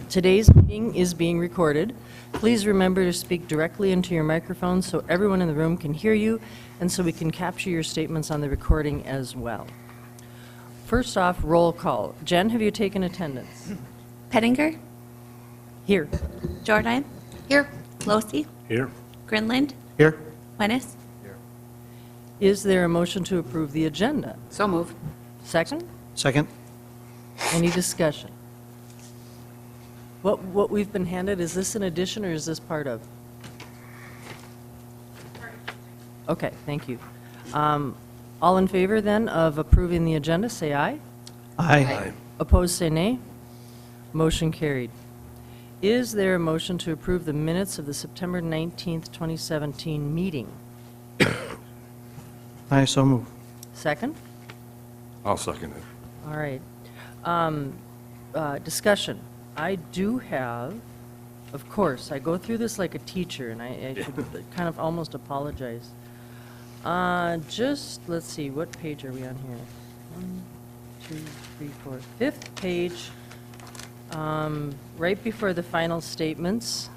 Today's meeting is being recorded. Please remember to speak directly into your microphone so everyone in the room can hear you and so we can capture your statements on the recording as well. First off, roll call. Jen, have you taken attendance? Pettinger? Here. Jordan? Here. Losi? Here. Grinland? Here. Wennis? Is there a motion to approve the agenda? So move. Second? Second. Any discussion? What we've been handed, is this an addition or is this part of? Okay, thank you. All in favor then of approving the agenda, say aye. Aye. Opposed, say nay. Motion carried. Is there a motion to approve the minutes of the September 19th, 2017 meeting? Aye, so move. Second? I'll second it. All right. Discussion. I do have, of course, I go through this like a teacher, and I should kind of almost apologize. Just, let's see, what page are we on here? 1, 2, 3, 4, 5th page. Right before the final statements,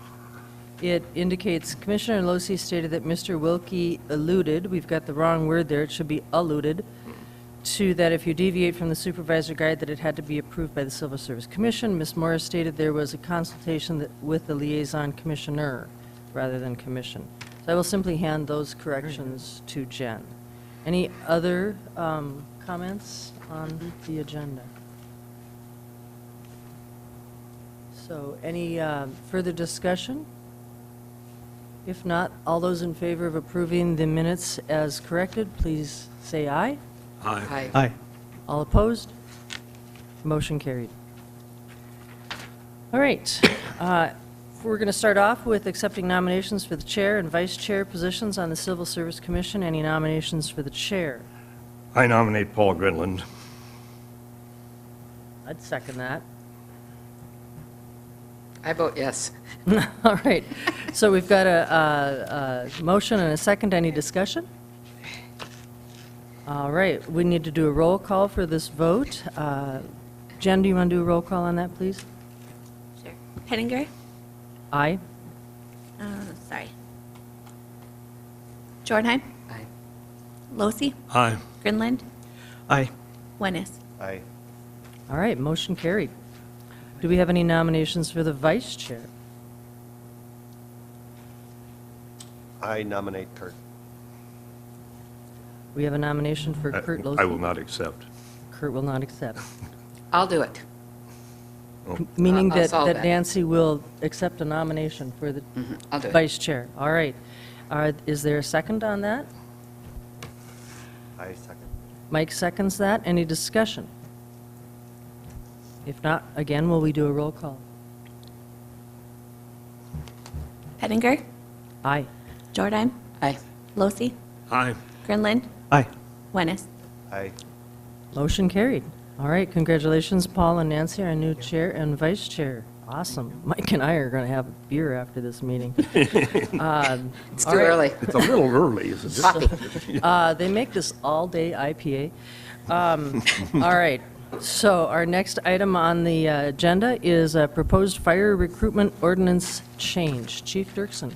it indicates Commissioner Losi stated that Mr. Wilkie alluded, we've got the wrong word there, it should be alluded, to that if you deviate from the supervisor guide that it had to be approved by the Civil Service Commission. Ms. Morris stated there was a consultation with the liaison commissioner rather than commission. So I will simply hand those corrections to Jen. Any other comments on the agenda? So any further discussion? If not, all those in favor of approving the minutes as corrected, please say aye. Aye. Aye. Aye. All opposed? Motion carried. All right. We're going to start off with accepting nominations for the chair and vice chair positions on the Civil Service Commission. Any nominations for the chair? I nominate Paul Gridland. I'd second that. I vote yes. All right. So we've got a motion and a second. Any discussion? All right. We need to do a roll call for this vote. Jen, do you want to do a roll call on that, please? Sure. Pettinger? Aye. Sorry. Jordan? Aye. Losi? Aye. Grinland? Aye. Wennis? Aye. All right. Motion carried. Do we have any nominations for the vice chair? I nominate Kurt. We have a nomination for Kurt Losi. I will not accept. Kurt will not accept. I'll do it. Meaning I'll that solve that that. Nancy will accept a nomination for the I'll do it. vice chair. All right. Is there a second on that? I second. Mike seconds that. Any discussion? If not, again, will we do a roll call? Pettinger? Aye. Jordan? Aye. Losi? Aye. Grinland? Aye. Wennis? Aye. Motion carried. All right. Congratulations, Paul and Nancy, our new chair and vice chair. Awesome. Mike and I are going to have a beer after this meeting. It's all too right. early. It's a little early, isn't it? They make this all-day IPA. All right. So our next item on the agenda is a proposed fire recruitment ordinance change. Chief Dirksen.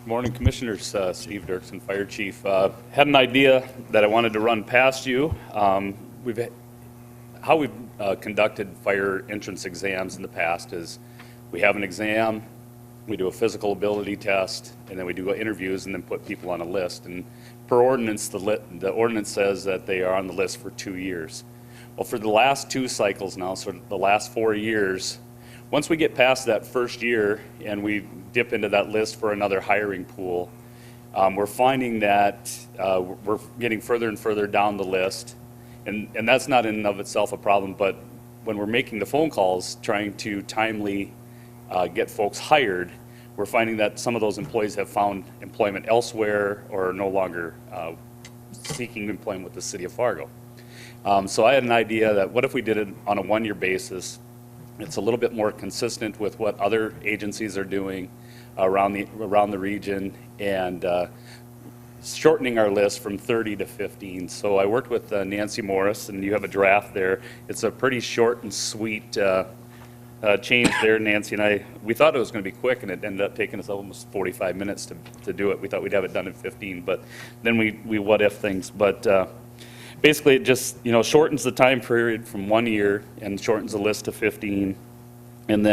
Morning, Commissioners. Steve Dirksen, Fire Chief. Had an idea that I wanted to run past you. How we've conducted fire entrance exams in the past is we have an exam, we do a physical ability test, and then we do interviews and then put people on a list. And per ordinance, the ordinance says that they are on the list for 2 years. Well, for the last 2 cycles now, so the last 4 years, once we get past that first year and we dip into that list for another hiring pool, we're finding that we're getting further and further down the list. And that's not in and of itself a problem, but when we're making the phone calls, trying to timely get folks hired, we're finding that some of those employees have found employment elsewhere or are no longer seeking employment with the city of Fargo. So I had an idea that what if we did it on a 1-year basis? It's a little bit more consistent with what other agencies are doing around the region, and shortening our list from 30 to 15. So I worked with Nancy Morris, and you have a draft there. It's a pretty short and sweet change there. Nancy and I, we thought it was going to be quick, and it ended up taking us almost 45 minutes to do it. We thought we'd have it done in 15, but then we what-if things. But basically, it just, shortens the time period from 1 year and shortens the list to 15. And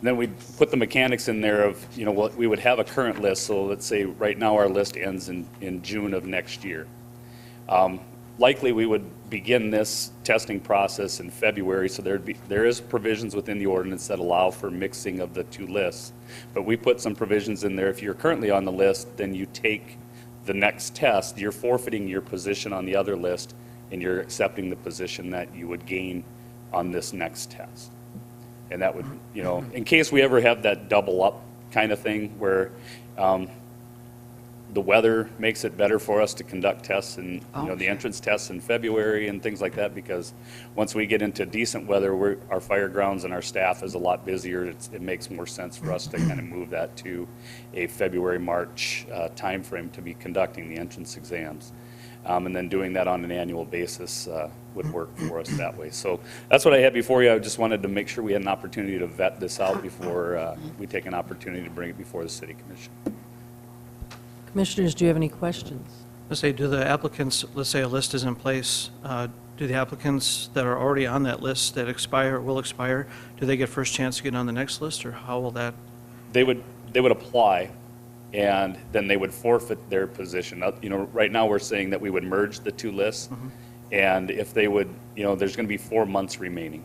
then we put the mechanics in there of, what we would have a current list. So let's say right now our list ends in June of next year. Likely we would begin this testing process in February, so there is provisions within the ordinance that allow for mixing of the two lists. But we put some provisions in there. If you're currently on the list, then you take the next test, you're forfeiting your position on the other list, and you're accepting the position that you would gain on this next test. And that would, in case we ever have that double up kind of thing where the weather makes it better for us to conduct tests and, the entrance tests in February and things like that, because once we get into decent weather, our fire grounds and our staff is a lot busier. It makes more sense for us to kind of move that to a February, March timeframe to be conducting the entrance exams. And then doing that on an annual basis would work for us that way. So that's what I had before you. I just wanted to make sure we had an opportunity to vet this out before we take an opportunity to bring it before the City Commission. Commissioners, do you have any questions? Let's say, do the applicants, let's say a list is in place, do the applicants that are already on that list that will expire, do they get first chance to get on the next list, or how will that? They would apply, and then they would forfeit their position. Right now, we're saying that we would merge the two lists, and if they would, there's going to be 4 months remaining.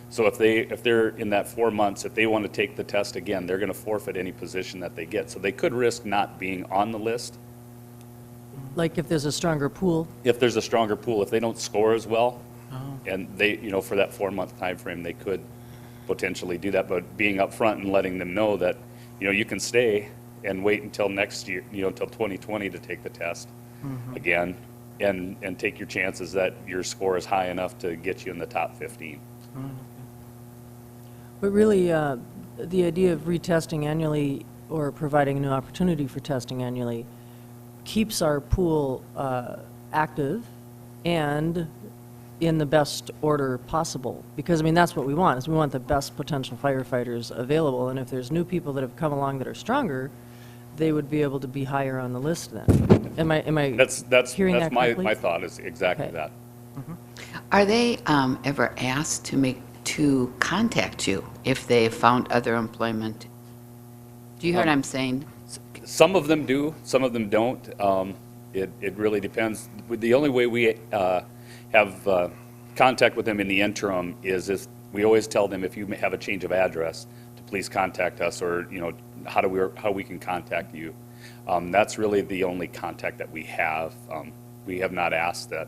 So if they're in that 4 months, if they want to take the test again, they're going to forfeit any position that they get. So they could risk not being on the list. Like if there's a stronger pool? If there's a stronger pool, if they don't score as well, and they, for that 4-month time frame, they could potentially do that. But being upfront and letting them know that, you can stay and wait until next year, until 2020 to take the test again, and take your chances that your score is high enough to get you in the top 15. But really, the idea of retesting annually or providing a new opportunity for testing annually keeps our pool active and in the best order possible. Because, that's what we want, is we want the best potential firefighters available. And if there's new people that have come along that are stronger, they would be able to be higher on the list then. Am I That's hearing that correctly? my thought is exactly Okay. that. Are they ever asked to contact you if they found other employment? Do you hear what I'm saying? Some of them do, some of them don't. It really depends. The only way we have contact with them in the interim is if we always tell them, if you have a change of address, to please contact us, or how we can contact you. That's really the only contact that we have. We have not asked that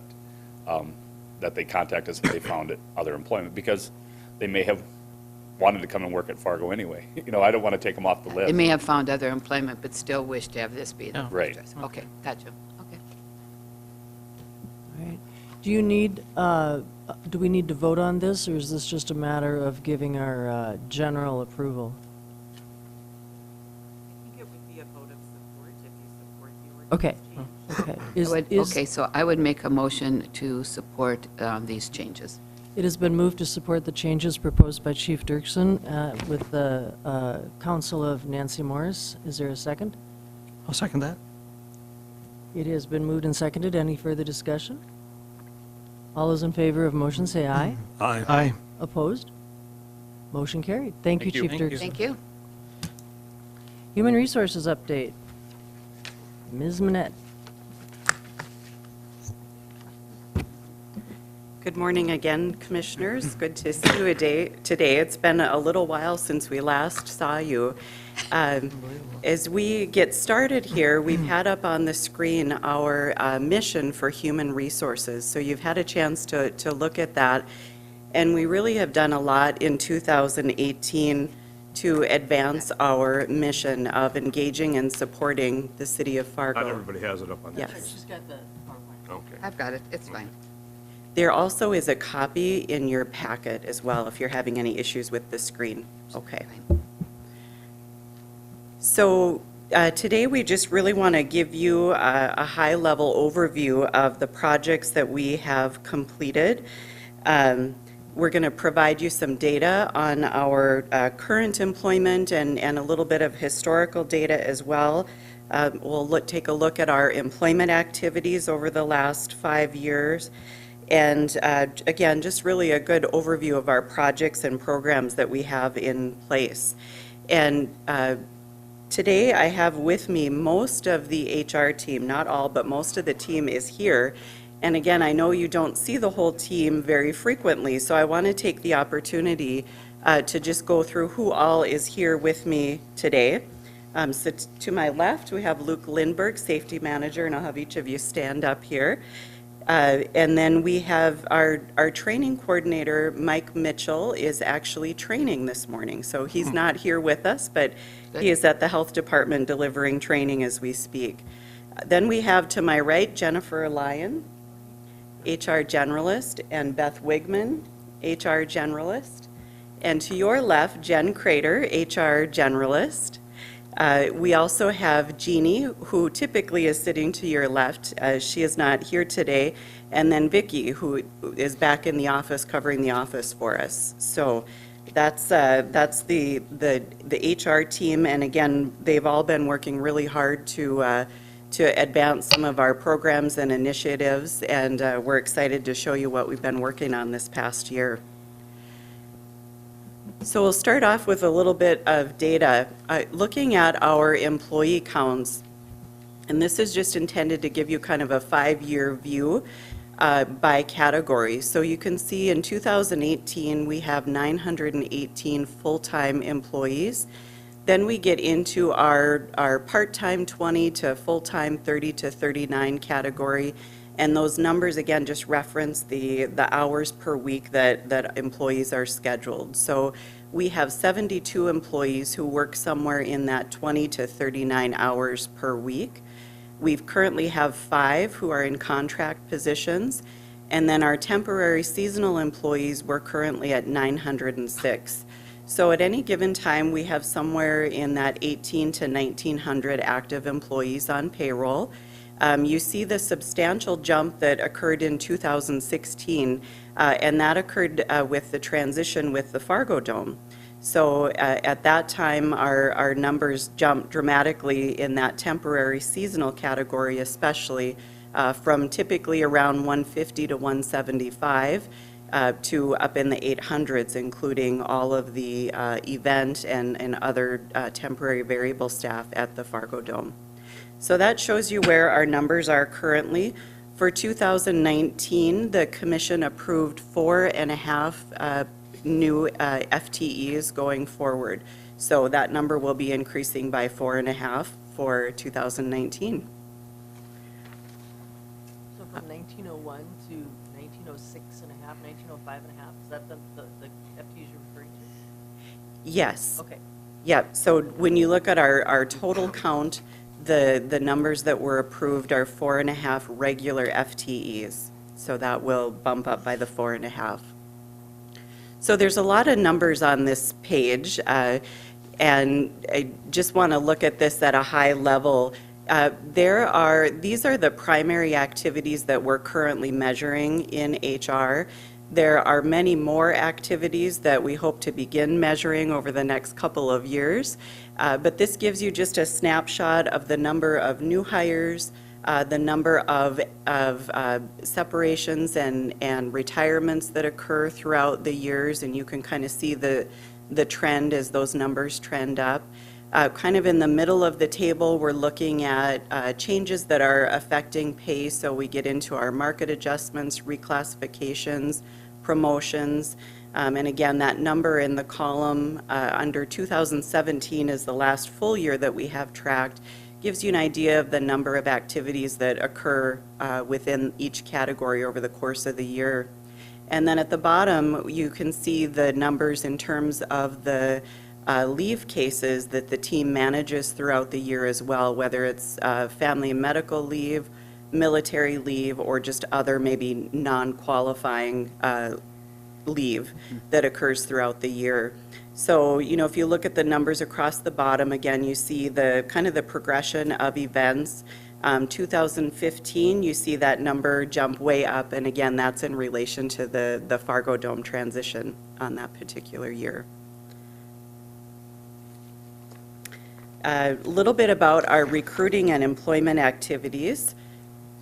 they contact us if they found other employment, because they may have wanted to come and work at Fargo anyway. I don't want to take them off the list. They may have found other employment, but still wish to have this be the Yeah. Right. address. Okay, gotcha. Okay. All right. Do you need, do we need to vote on this, or is this just a matter of giving our general approval? I think it would be a vote of support if you support the Okay, ordinance change. okay. Okay, so I would make a motion to support these changes. It has been moved to support the changes proposed by Chief Dirksen with the counsel of Nancy Morris. Is there a second? I'll second that. It has been moved and seconded. Any further discussion? All those in favor of motion say aye. Aye. Aye. Opposed? Motion carried. Thank you, Thank you. Chief Thank you. Dirksen. Thank you. Human Resources update. Ms. Manette. Good morning again, Commissioners. Good to see you today. It's been a little while since we last saw you. As we get started here, we've had up on the screen our mission for human resources. So you've had a chance to look at that. And we really have done a lot in 2018 to advance our mission of engaging and supporting the city of Fargo. Not everybody has it up on there. Yes. She's got the PowerPoint. Okay. I've got it. It's fine. There also is a copy in your packet as well, if you're having any issues with the screen. Okay. So Today, we just really want to give you a high-level overview of the projects that we have completed. We're going to provide you some data on our current employment and a little bit of historical data as well. We'll take a look at our employment activities over the last 5 years. And again, just really a good overview of our projects and programs that we have in place. And today I have with me most of the HR team, not all, but most of the team is here. And again, I know you don't see the whole team very frequently, so I want to take the opportunity to just go through who all is here with me today. So to my left, we have Luke Lindberg, Safety Manager, and I'll have each of you stand up here. And then we have our training coordinator, Mike Mitchell, is actually training this morning. So he's not here with us, but he is at the health department delivering training as we speak. Then we have to my right, Jennifer Lyon, HR Generalist, and Beth Wigman, HR Generalist. And to your left, Jen Crater, HR Generalist. We also have Jeannie, who typically is sitting to your left. She is not here today. And then Vicki, who is back in the office covering the office for us. So that's the HR team. And again, they've all been working really hard to advance some of our programs and initiatives. And we're excited to show you what we've been working on this past year. So we'll start off with a little bit of data. Looking at our employee counts, and this is just intended to give you kind of a 5-year view by category. So you can see in 2018, we have 918 full-time employees. Then we get into our part-time 20 to full-time 30 to 39 category. And those numbers, again, just reference the hours per week that employees are scheduled. So we have 72 employees who work somewhere in that 20 to 39 hours per week. We currently have 5 who are in contract positions. And then our temporary seasonal employees, we're currently at 906. So at any given time, we have somewhere in that 1,800 to 1,900 active employees on payroll. You see the substantial jump that occurred in 2016, and that occurred with the transition with the Fargo Dome. So at that time, our numbers jumped dramatically in that temporary seasonal category, especially from typically around 150 to 175 to up in the 800s, including all of the event and other temporary variable staff at the Fargo Dome. So that shows you where our numbers are currently. For 2019, the commission approved 4.5 new FTEs going forward. So that number will be increasing by 4.5 for 2019. So from 1901 to 1906 and a half, 1905 and a half, is that the FTEs you're referring to? Yes. Okay. Yeah, so when you look at our total count, the numbers that were approved are 4.5 regular FTEs. So that will bump up by the 4.5. So there's a lot of numbers on this page, and I just want to look at this at a high level. These are the primary activities that we're currently measuring in HR. There are many more activities that we hope to begin measuring over the next couple of years, but this gives you just a snapshot of the number of new hires, the number of separations and retirements that occur throughout the years, and you can kind of see the trend as those numbers trend up. Kind of in the middle of the table, we're looking at changes that are affecting pay, so we get into our market adjustments, reclassifications, promotions, and again, that number in the column under 2017 is the last full year that we have tracked, gives you an idea of the number of activities that occur within each category over the course of the year. And then at the bottom, you can see the numbers in terms of the leave cases that the team manages throughout the year as well, whether it's family and medical leave, military leave, or just other maybe non-qualifying leave that occurs throughout the year. So, if you look at the numbers across the bottom, again, you see the kind of the progression of events. 2015, you see that number jump way up, and again, that's in relation to the Fargo Dome transition on that particular year. A little bit about our recruiting and employment activities.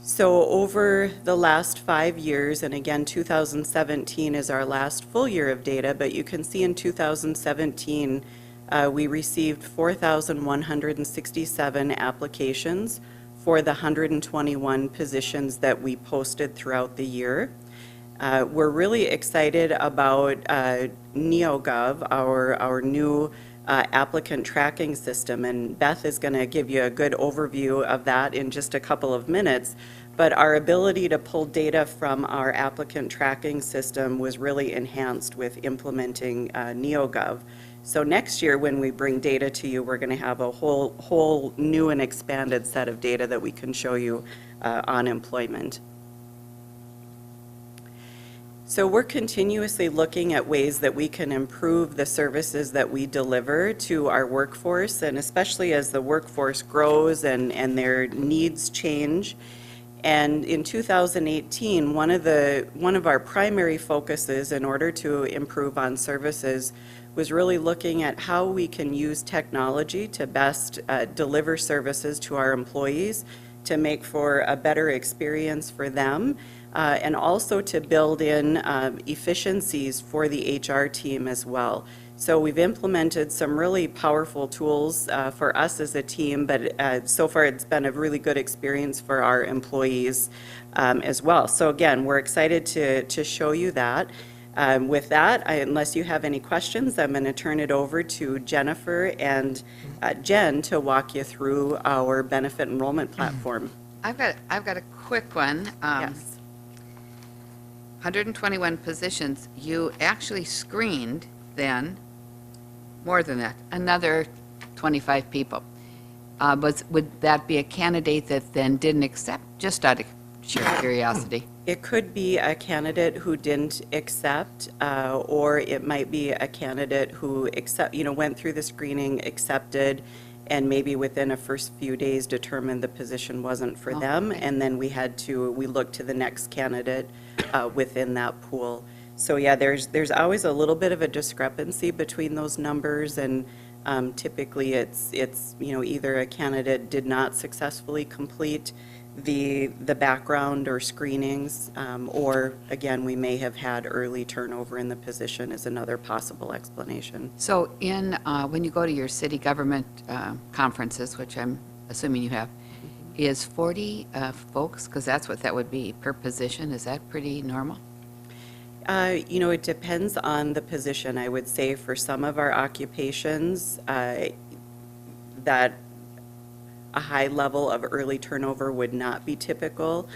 So over the last 5 years, and again, 2017 is our last full year of data, but you can see in 2017, we received 4,167 applications for the 121 positions that we posted throughout the year. We're really excited about Neogov, our new applicant tracking system, and Beth is going to give you a good overview of that in just a couple of minutes. But our ability to pull data from our applicant tracking system was really enhanced with implementing Neogov. So next year, when we bring data to you, we're going to have a whole new and expanded set of data that we can show you on employment. So we're continuously looking at ways that we can improve the services that we deliver to our workforce, and especially as the workforce grows and their needs change. And in 2018, one of our primary focuses in order to improve on services was really looking at how we can use technology to best deliver services to our employees, to make for a better experience for them, and also to build in efficiencies for the HR team as well. So we've implemented some really powerful tools for us as a team, but so far it's been a really good experience for our employees as well. So again, we're excited to show you that. With that, unless you have any questions, I'm going to turn it over to Jennifer and Jen to walk you through our benefit enrollment platform. I've got a quick one. Yes. 121 positions. You actually screened then more than that, another 25 people. Would that be a candidate that then didn't accept, just out of sheer curiosity? It could be a candidate who didn't accept, or it might be a candidate who went through the screening, accepted, and maybe within a first few days determined the position wasn't for them, okay. and then we looked to the next candidate within that pool. So yeah, there's always a little bit of a discrepancy between those numbers, and typically it's either a candidate did not successfully complete the background or screenings, or again, we may have had early turnover in the position is another possible explanation. So when you go to your city government conferences, which I'm assuming you have, is 40 folks, because that's what that would be per position, is that pretty normal? It depends on the position. I would say for some of our occupations, that a high level of early turnover would not be typical.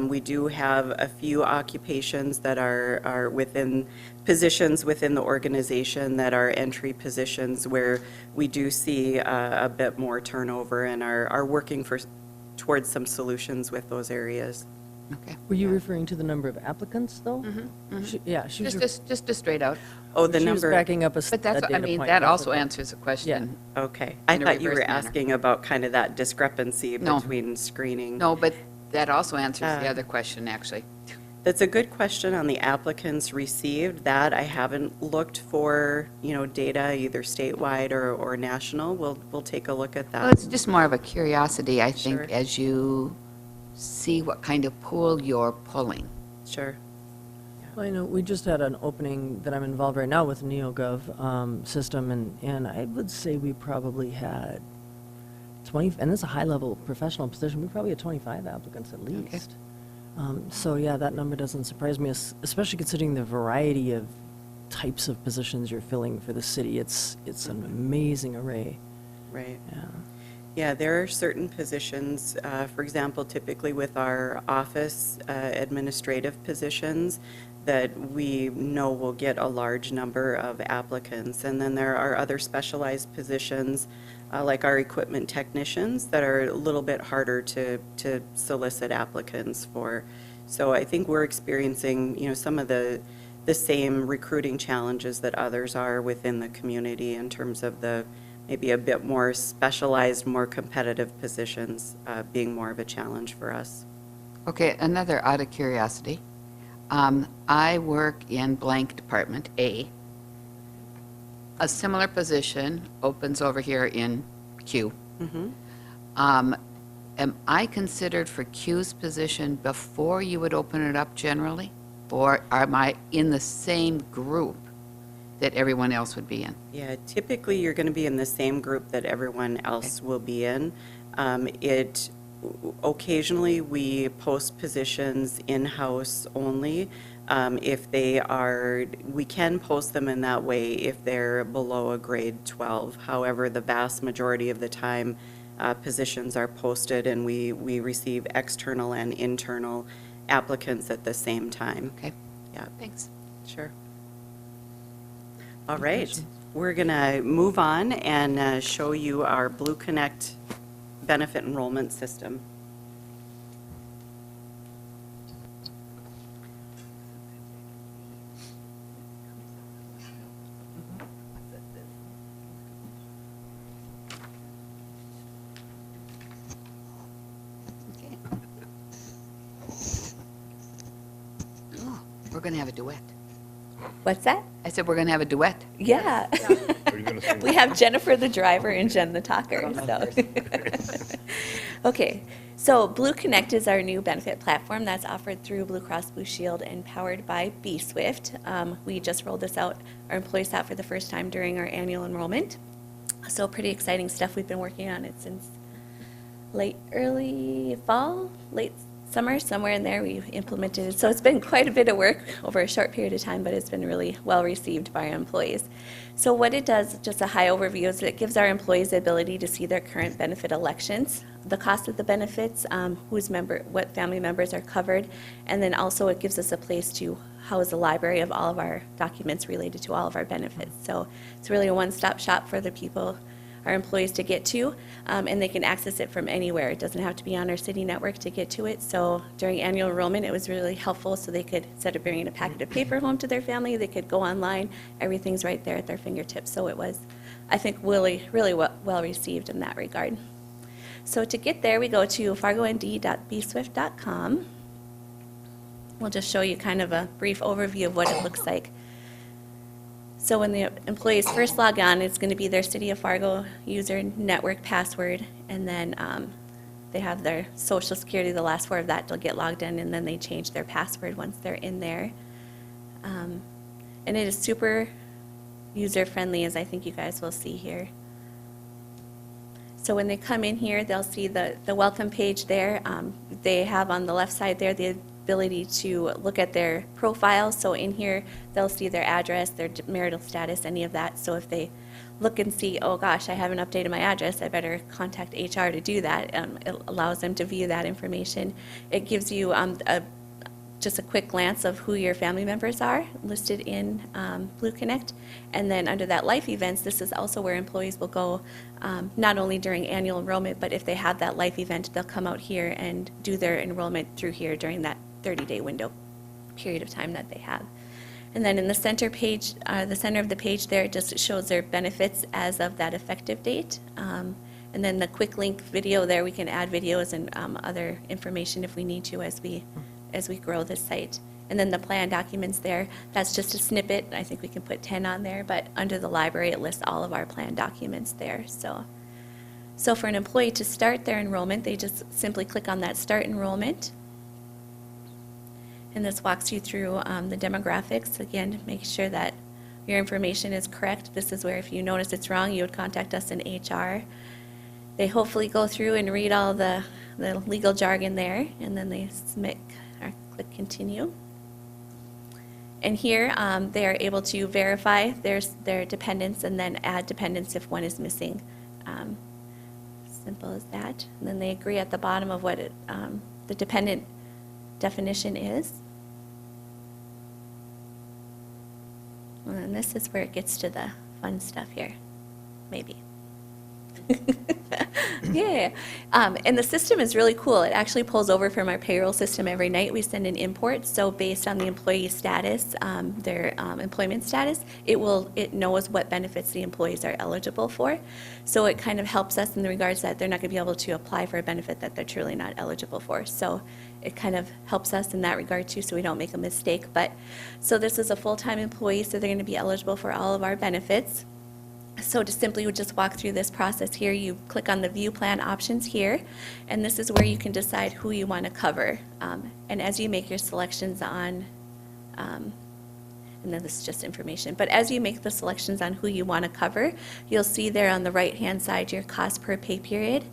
We do have a few occupations that are within positions within the organization that are entry positions where we do see a bit more turnover and are working towards some solutions with those areas. Okay. Were you referring to the number of applicants, though? Yeah, she was, Just a straight out. Oh, the she was number. backing up a But that's, data point. that also answers a question. Okay. I in a thought you were reverse manner. asking about kind of that discrepancy No. between screening. No, but that also answers the other question, actually. That's a good question on the applicants received. That I haven't looked for, data either statewide or national. We'll take a look at that. Well, it's just more of a curiosity, I think, Sure. as you see what kind of pool you're pulling. Sure. Well, we just had an opening that I'm involved right now with Neogov system, and I would say we probably had 20, and it's a high-level professional position, we probably had 25 applicants at least. So yeah, that number doesn't surprise me, especially considering the variety of types of positions you're filling for the city. It's an amazing array. Right. Yeah. Yeah, there are certain positions, for example, typically with our office administrative positions, that we know will get a large number of applicants. And then there are other specialized positions, like our equipment technicians, that are a little bit harder to solicit applicants for. So I think we're experiencing, some of the the same recruiting challenges that others are within the community in terms of the maybe a bit more specialized, more competitive positions being more of a challenge for us. Okay, another out of curiosity. I work in blank department A. A similar position opens over here in Q. Am I considered for Q's position before you would open it up generally? Or am I in the same group that everyone else would be in? Yeah, typically you're going to be in the same group that everyone else will be in. Occasionally we post positions in-house only. If they are, we can post them in that way if they're below a grade 12. However, the vast majority of the time, positions are posted and we receive external and internal applicants at the same time. Okay, Yeah, thanks. sure. All right, we're going to move on and show you our Blue Connect benefit enrollment system. Okay. Oh, we're going to have a duet. What's that? I said we're going to have a duet. Yeah. Are you going to sing? We have Jennifer the driver and Jen the talker, so. Okay, so Blue Connect is our new benefit platform that's offered through Blue Cross Blue Shield and powered by B-Swift. We just rolled this out, our employees saw it for the first time during our annual enrollment. So pretty exciting stuff. We've been working on it since early fall, late summer, somewhere in there we implemented it. So it's been quite a bit of work over a short period of time, but it's been really well received by our employees. So what it does, just a high overview, is it gives our employees the ability to see their current benefit elections, the cost of the benefits, what family members are covered, and then also it gives us a place to house a library of all of our documents related to all of our benefits. So it's really a one-stop shop for the people, our employees, to get to, and they can access it from anywhere. It doesn't have to be on our city network to get to it. So during annual enrollment, it was really helpful, so they could, instead of bringing a packet of paper home to their family, they could go online. Everything's right there at their fingertips. So it was, I think, really well received in that regard. So to get there, we go to fargond.bswift.com. We'll just show you kind of a brief overview of what it looks like. So when the employees first log on, it's going to be their City of Fargo user network password, and then they have their Social Security, the last four of that, they'll get logged in, and then they change their password once they're in there. And it is super user-friendly, as I think you guys will see here. So when they come in here, they'll see the welcome page there. They have on the left side there the ability to look at their profile. So in here, they'll see their address, their marital status, any of that. So if they look and see, oh gosh, I haven't updated my address, I better contact HR to do that. It allows them to view that information. It gives you just a quick glance of who your family members are listed in Blue Connect. And then under that life events, this is also where employees will go, not only during annual enrollment, but if they have that life event, they'll come out here and do their enrollment through here during that 30-day window period of time that they have. And then in the center page, the center of the page there, it just shows their benefits as of that effective date. And then the quick link video there, we can add videos and other information if we need to as we grow this site. And then the plan documents there, that's just a snippet. I think we can put 10 on there, but under the library, it lists all of our plan documents there. So for an employee to start their enrollment, they just simply click on that Start Enrollment. And this walks you through the demographics. Again, make sure that your information is correct. This is where if you notice it's wrong, you would contact us in HR. They hopefully go through and read all the legal jargon there, and then they submit or click Continue. And here they are able to verify their dependents and then add dependents if one is missing. Simple as that. And then they agree at the bottom of what the dependent definition is. And then this is where it gets to the fun stuff here, maybe. Yeah, and the system is really cool. It actually pulls over from our payroll system every night. We send an import, so based on the employee status, their employment status, it knows what benefits the employees are eligible for. So it kind of helps us in the regards that they're not going to be able to apply for a benefit that they're truly not eligible for. So it kind of helps us in that regard too, so we don't make a mistake. So this is a full-time employee, so they're going to be eligible for all of our benefits. So to simply just walk through this process here, you click on the View Plan options here, and this is where you can decide who you want to cover. And as you make your selections on, and then this is just information, but as you make the selections on who you want to cover, you'll see there on the right-hand side your cost per pay period,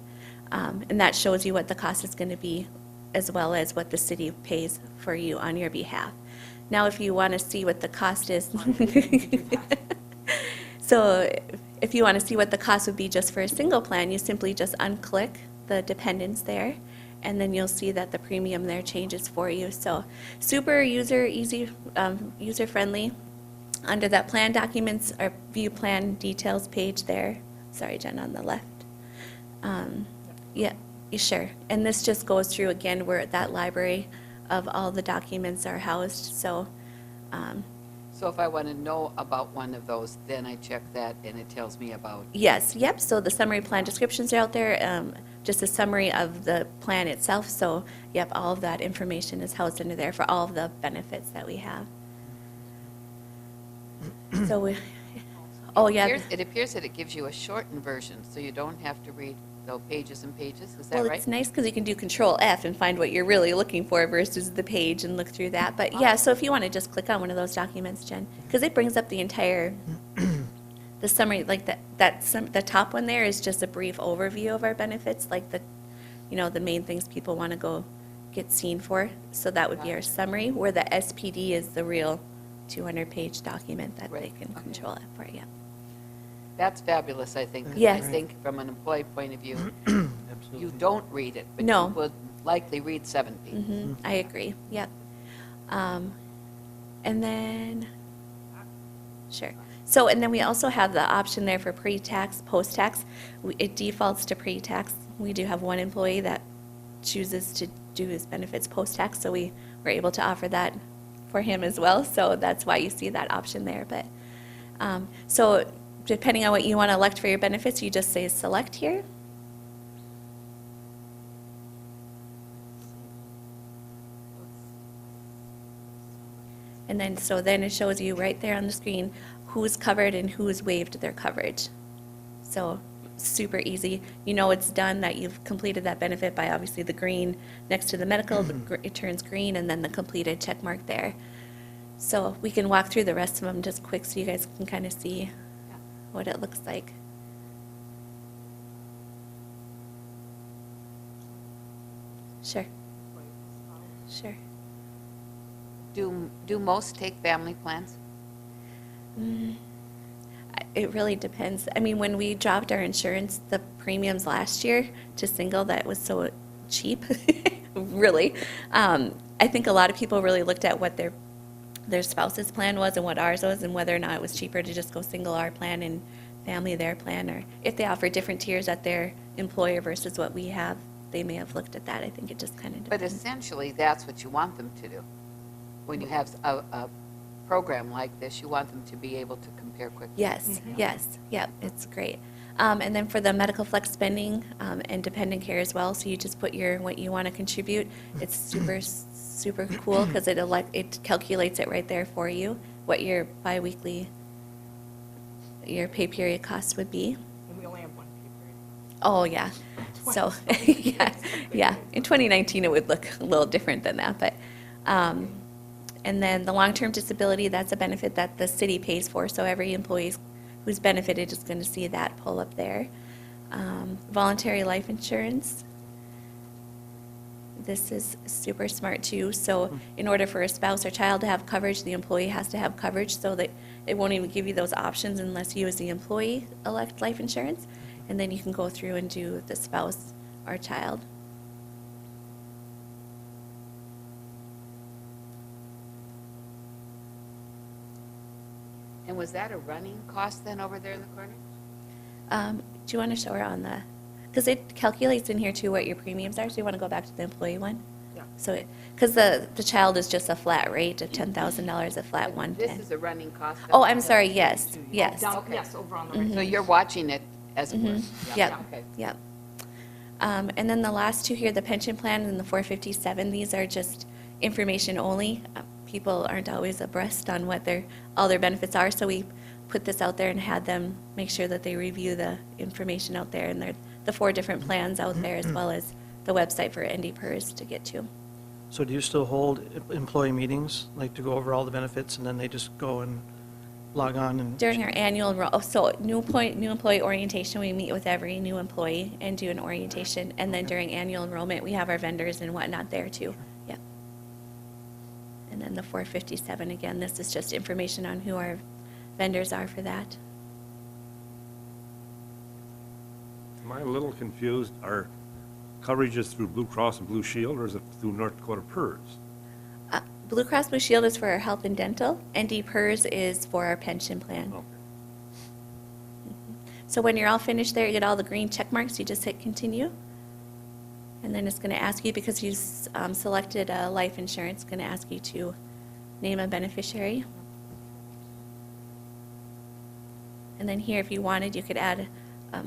and that shows you what the cost is going to be, as well as what the city pays for you on your behalf. Now, if you want to see what the cost is, so if you want to see what the cost would be just for a single plan, you simply just unclick the dependents there, and then you'll see that the premium there changes for you. So super user-friendly. Under that plan documents or view plan details page there. Sorry, Jen, on the left. Yeah, sure. And this just goes through, again, where that library of all the documents are housed. So So if I want to know about one of those, then I check that and it tells me about. yes, yep, so the summary plan descriptions are out there, just a summary of the plan itself. So, yep, all of that information is housed under there for all of the benefits that we have. So, It appears that it gives you a shortened version, so you don't have to read the pages and pages, is that well, right? it's nice because you can do Control F and find what you're really looking for versus the page and look through that. But yeah, so if you want to just click on one of those documents, Jen, because it brings up the entire, the summary, like the top one there is just a brief overview of our benefits, like the main things people want to go get seen for. So that would be our summary, where the SPD is the real 200-page document that they Right, can okay. Control F for, yeah. That's fabulous, I think. 'cause Yes. I think from an employee point of view, you don't read it, but No. you would likely read 7 pages. I agree, yep. And then, sure. So, and then we also have the option there for pre-tax, post-tax. It defaults to pre-tax. We do have one employee that chooses to do his benefits post-tax, so we were able to offer that for him as well. So that's why you see that option there. But, so depending on what you want to elect for your benefits, you just say select here. And then, so then it shows you right there on the screen who's covered and who's waived their coverage. So super easy. You know it's done, that you've completed that benefit by obviously the green next to the medical, it turns green, and then the completed check mark there. So we can walk through the rest of them just quick so you guys can kind of see what it looks like. Sure. Sure. Do most take family plans? It really depends. I mean, when we dropped our insurance, the premiums last year to single, that was so cheap, really. I think a lot of people really looked at what their spouse's plan was and what ours was, and whether or not it was cheaper to just go single our plan and family their plan, or if they offer different tiers at their employer versus what we have, they may have looked at that. I think it just kind of But depends. essentially, that's what you want them to do. When you have a program like this, you want them to be able to compare quickly. Yes, yes, yep, it's great. And then for the medical flex spending and dependent care as well, so you just put what you want to contribute. It's super cool because it calculates it right there for you, what your biweekly, your pay period cost would be. And we only have one pay period. Oh, yeah. So, yeah. In 2019, it would look a little different than that, but, and then the long-term disability, that's a benefit that the city pays for, so every employee who's benefited is going to see that pull up there. Voluntary life insurance. This is super smart too. So in order for a spouse or child to have coverage, the employee has to have coverage, so that it won't even give you those options unless you as the employee elect life insurance. And then you can go through and do the spouse or child. And was that a running cost then over there in the corner? Do you want to show her on the, because it calculates in here too what your premiums are, so you want to go back to the employee one? Yeah. So it, because the child is just a flat rate of $10,000, a flat This 110. is a running cost. Oh, I'm sorry, yes, yes. Down, Okay. yes, over on the right. So you're watching it as it were? Yep, Okay. yep. And then the last two here, the pension plan and the 457, these are just information only. People aren't always abreast on what all their benefits are, so we put this out there and had them make sure that they review the information out there, and the 4 different plans out there, as well as the website for NDPERS to get to. So do you still hold employee meetings, like to go over all the benefits, and then they just go and log on and? During our annual, so new employee orientation, we meet with every new employee and do an orientation, and then during annual enrollment, we have our vendors and whatnot there too. Yep. And then the 457, again, this is just information on who our vendors are for that. Am I a little confused? Are coverages through Blue Cross and Blue Shield, or is it through North Dakota PERS? Blue Cross Blue Shield is for our health and dental, and NDPERS is for our pension plan. Okay. So when you're all finished there, you get all the green check marks, you just hit continue. And then it's going to ask you, because you selected life insurance, it's going to ask you to name a beneficiary. And then here, if you wanted, you could add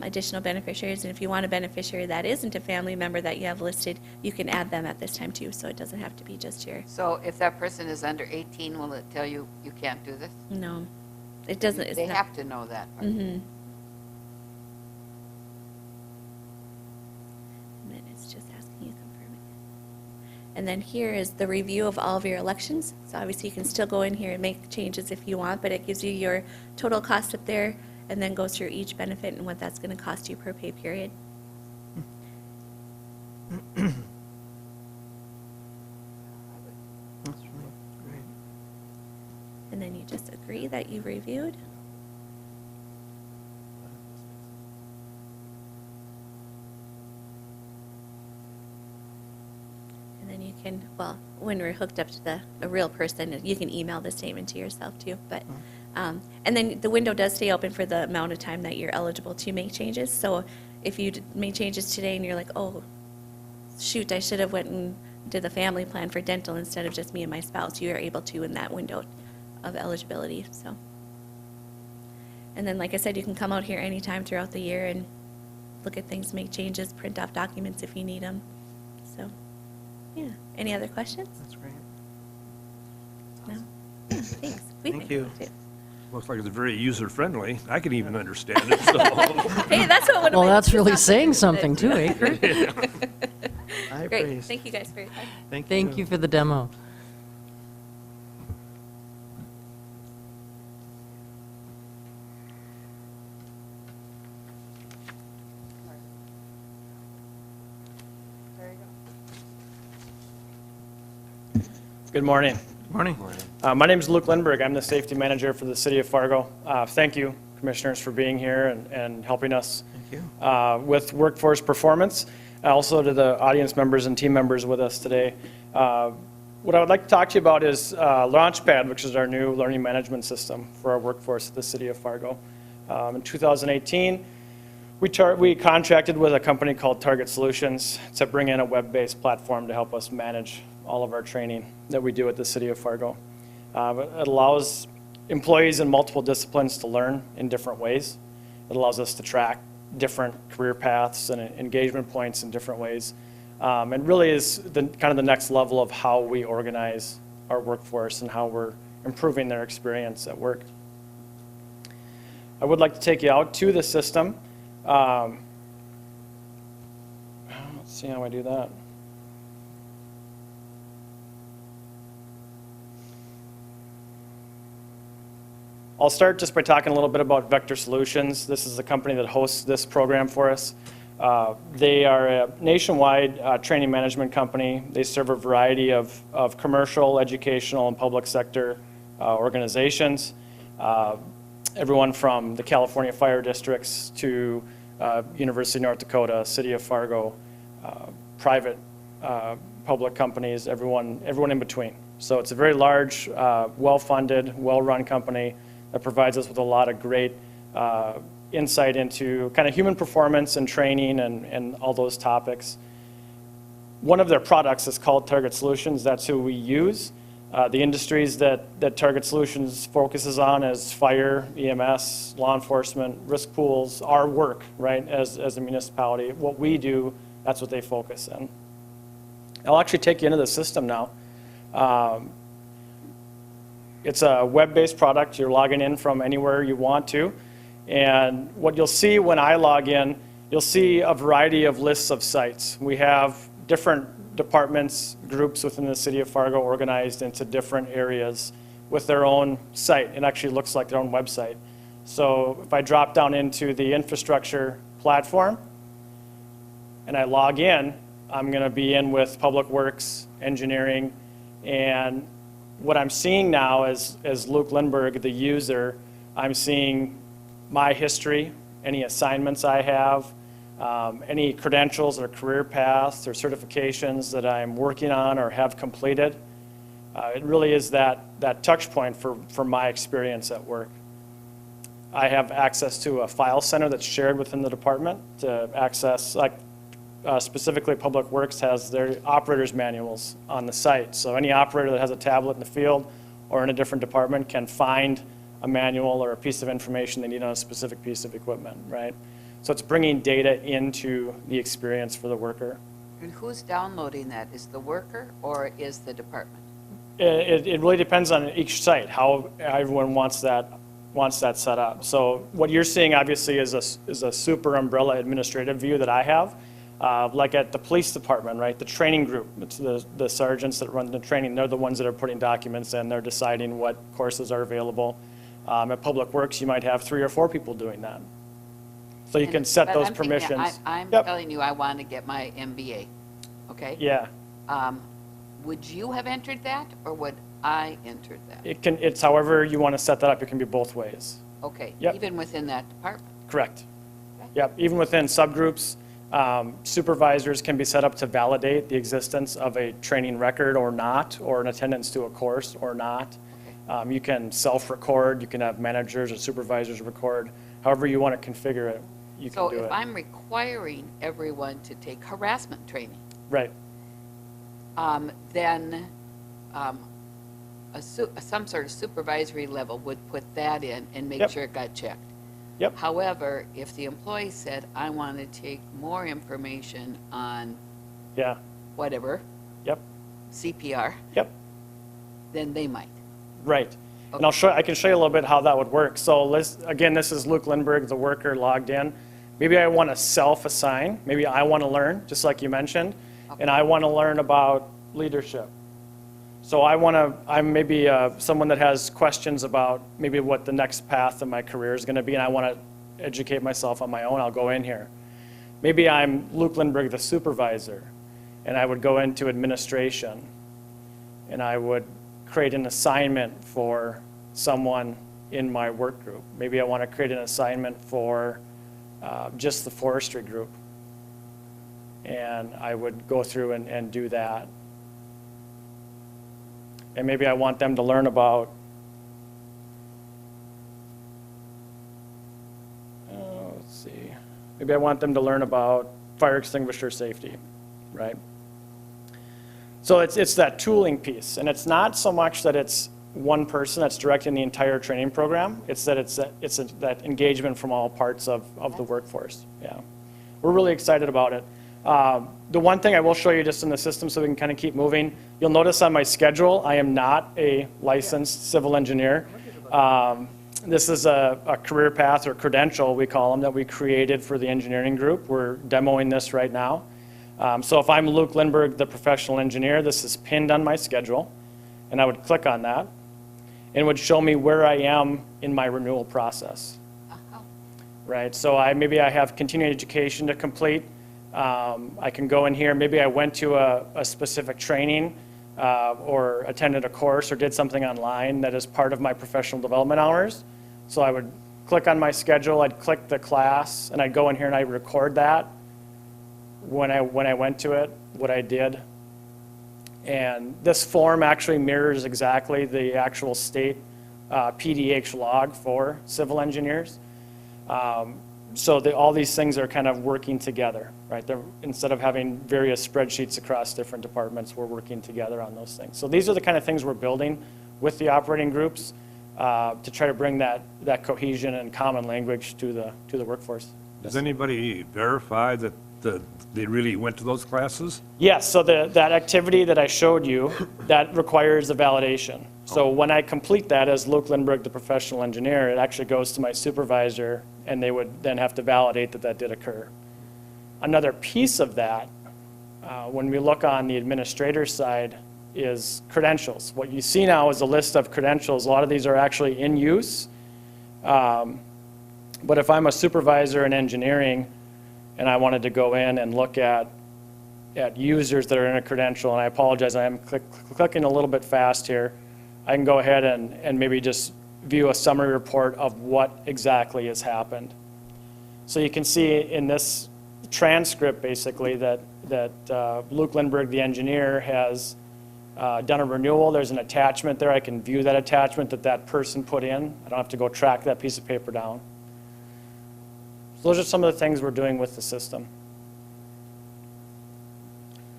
additional beneficiaries. And if you want a beneficiary that isn't a family member that you have listed, you can add them at this time too. So it doesn't have to be just your, So if that person is under 18, will it tell you you can't do this? no. It doesn't, it's They not. have to know that. part. Mm-hmm. And then it's just asking you to confirm it. And then here is the review of all of your elections. So obviously you can still go in here and make changes if you want, but it gives you your total cost up there and then goes through each benefit and what that's going to cost you per pay period. That's really great. And then you just agree that you reviewed. And then you can, well, when we're hooked up to a real person, you can email the statement to yourself too. But, and then the window does stay open for the amount of time that you're eligible to make changes. So if you made changes today and you're like, oh, shoot, I should have went and did the family plan for dental instead of just me and my spouse, you are able to in that window of eligibility, so. And then, like I said, you can come out here anytime throughout the year and look at things, make changes, print off documents if you need them. So, yeah. Any other questions? That's great. No? Yeah, thanks. We Thank think you. so, too. Looks like it's very user-friendly. I can even understand it, so. Hey, that's what one of Well, my that's teachers really often saying said. something too, Aker. High Great. praise. Thank you guys for your time. Thank you for the demo. Good morning. Morning. My name is Luke Lindberg. I'm the safety manager for the city of Fargo. Thank you, commissioners, for being here and helping us Thank you. with workforce performance. Also to the audience members and team members with us today. What I would like to talk to you about is Launchpad, which is our new learning management system for our workforce at the city of Fargo. In 2018, we contracted with a company called Target Solutions to bring in a web-based platform to help us manage all of our training that we do at the city of Fargo. It allows employees in multiple disciplines to learn in different ways. It allows us to track different career paths and engagement points in different ways. And really is kind of the next level of how we organize our workforce and how we're improving their experience at work. I would like to take you out to the system. Let's see how I do that. I'll start just by talking a little bit about Vector Solutions. This is the company that hosts this program for us. They are a nationwide training management company. They serve a variety of commercial, educational, and public sector organizations. Everyone from the California fire districts to University of North Dakota, City of Fargo, private public companies, everyone in between. So it's a very large, well-funded, well-run company that provides us with a lot of great insight into kind of human performance and training and all those topics. One of their products is called Target Solutions. That's who we use. The industries that Target Solutions focuses on is fire, EMS, law enforcement, risk pools, our work, right, as a municipality. What we do, that's what they focus in. I'll actually take you into the system now. It's a web-based product. You're logging in from anywhere you want to. And what you'll see when I log in, you'll see a variety of lists of sites. We have different departments, groups within the city of Fargo organized into different areas with their own site. It actually looks like their own website. So if I drop down into the infrastructure platform and I log in, I'm going to be in with Public Works, Engineering, and what I'm seeing now as Luke Lindbergh, the user, I'm seeing my history, any assignments I have, any credentials or career paths or certifications that I'm working on or have completed. It really is that touch point for my experience at work. I have access to a file center that's shared within the department to access, like specifically Public Works has their operator's manuals on the site. So any operator that has a tablet in the field or in a different department can find a manual or a piece of information they need on a specific piece of equipment, right? So it's bringing data into the experience for the worker. And who's downloading that? Is the worker or is the department? It really depends on each site, how everyone wants that set up. So what you're seeing obviously is a super umbrella administrative view that I have. Like at the police department, right? The training group, it's the sergeants that run the training. They're the ones that are putting documents in. They're deciding what courses are available. At Public Works, you might have 3 or 4 people doing that. So you can set But those I'm thinking, permissions. I'm Yep. telling you, I want to get my MBA, okay? Yeah, Would you have entered that, or would I enter that? it's however you want to set that up. It can be both ways. Okay, Yep. even within that department? Correct. Okay. Yep, even within subgroups, supervisors can be set up to validate the existence of a training record or not, or an attendance to a course or not. You can self-record, you can have managers or supervisors record, however you want to configure it, you can So do it. if I'm requiring everyone to take harassment training, Right, then some sort of supervisory level would put that in and make Yep. sure it got checked. yep, However, if the employee said, I want to take more information on yeah, whatever, yep, CPR, yep. then they might. Right. And I can show you a little bit how that would work. So again, this is Luke Lindbergh, the worker logged in. Maybe I want to self-assign. Maybe I want to learn, just like you mentioned, and I want to learn about leadership. So I'm maybe someone that has questions about maybe what the next path of my career is going to be, and I want to educate myself on my own. I'll go in here. Maybe I'm Luke Lindbergh, the supervisor, and I would go into administration, and I would create an assignment for someone in my work group. Maybe I want to create an assignment for just the forestry group. And I would go through and do that. And maybe I want them to learn about, let's see, maybe I want them to learn about fire extinguisher safety, right? So it's that tooling piece, and it's not so much that it's one person that's directing the entire training program. It's that that engagement from all parts of the workforce. Yeah, we're really excited about it. The one thing I will show you just in the system so we can kind of keep moving, you'll notice on my schedule, I am not a licensed civil engineer. This is a career path or credential, we call them, that we created for the engineering group. We're demoing this right now. So if I'm Luke Lindbergh, the professional engineer, this is pinned on my schedule, and I would click on that, and it would show me where I am in my renewal process. Right, so maybe I have continuing education to complete. I can go in here, maybe I went to a specific training or attended a course or did something online that is part of my professional development hours. So I would click on my schedule, I'd click the class, and I'd go in here and I'd record that when I went to it, what I did. And this form actually mirrors exactly the actual state PDH log for civil engineers. So all these things are kind of working together, right? Instead of having various spreadsheets across different departments, we're working together on those things. So these are the kind of things we're building with the operating groups to try to bring that cohesion and common language to the workforce. Does anybody verify that they really went to those classes? Yes, so that activity that I showed you, that requires a validation. So when I complete that as Luke Lindbergh, the professional engineer, it actually goes to my supervisor, and they would then have to validate that did occur. Another piece of that, when we look on the administrator side, is credentials. What you see now is a list of credentials. A lot of these are actually in use. But if I'm a supervisor in engineering, and I wanted to go in and look at users that are in a credential, and I apologize, I am clicking a little bit fast here. I can go ahead and maybe just view a summary report of what exactly has happened. So you can see in this transcript, basically, that Luke Lindbergh, the engineer, has done a renewal. There's an attachment there. I can view that attachment that person put in. I don't have to go track that piece of paper down. So those are some of the things we're doing with the system.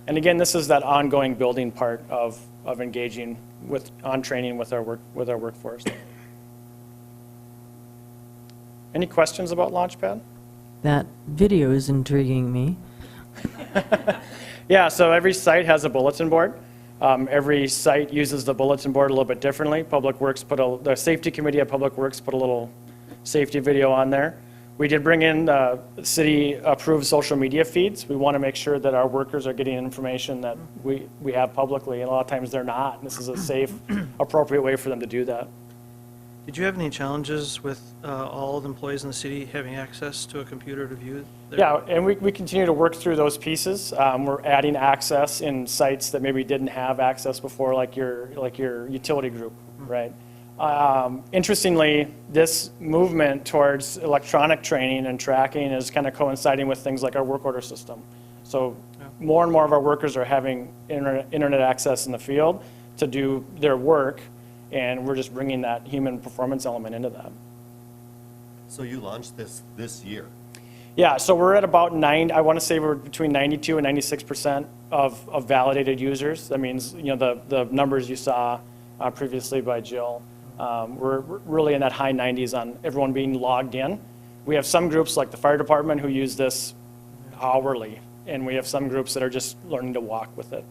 And again, this is that ongoing building part of engaging on training with our workforce. Any questions about Launchpad? That video is intriguing me. Yeah, so every site has a bulletin board. Every site uses the bulletin board a little bit differently. Public Works the safety committee at Public Works put a little safety video on there. We did bring in city-approved social media feeds. We want to make sure that our workers are getting information that we have publicly, and a lot of times they're not. And this is a safe, appropriate way for them to do that. Did you have any challenges with all the employees in the city having access to a computer to view their? Yeah, and we continue to work through those pieces. We're adding access in sites that maybe didn't have access before, like your utility group, right? Interestingly, this movement towards electronic training and tracking is kind of coinciding with things like our work order system. So more and more of our workers are having internet access in the field to do their work, and we're just bringing that human performance element into that. So you launched this year? Yeah, so we're at about I want to say we're between 92 and 96% of validated users. That means, the numbers you saw previously by Jill. We're really in that high 90s on everyone being logged in. We have some groups like the fire department who use this hourly, and we have some groups that are just learning to walk with it.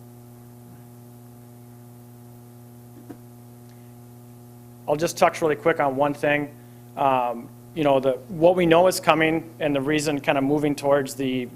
I'll just touch really quick on one thing. What we know is coming, and the reason kind of moving towards the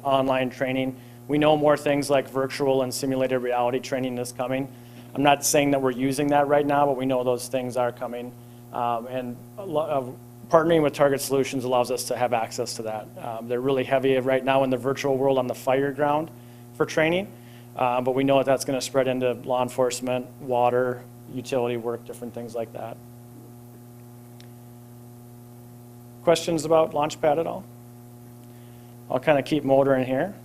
online training, we know more things like virtual and simulated reality training is coming. I'm not saying that we're using that right now, but we know those things are coming. And partnering with Target Solutions allows us to have access to that. They're really heavy right now in the virtual world on the fire ground for training, but we know that that's going to spread into law enforcement, water, utility work, different things like that. Questions about Launchpad at all? I'll kind of keep motoring here.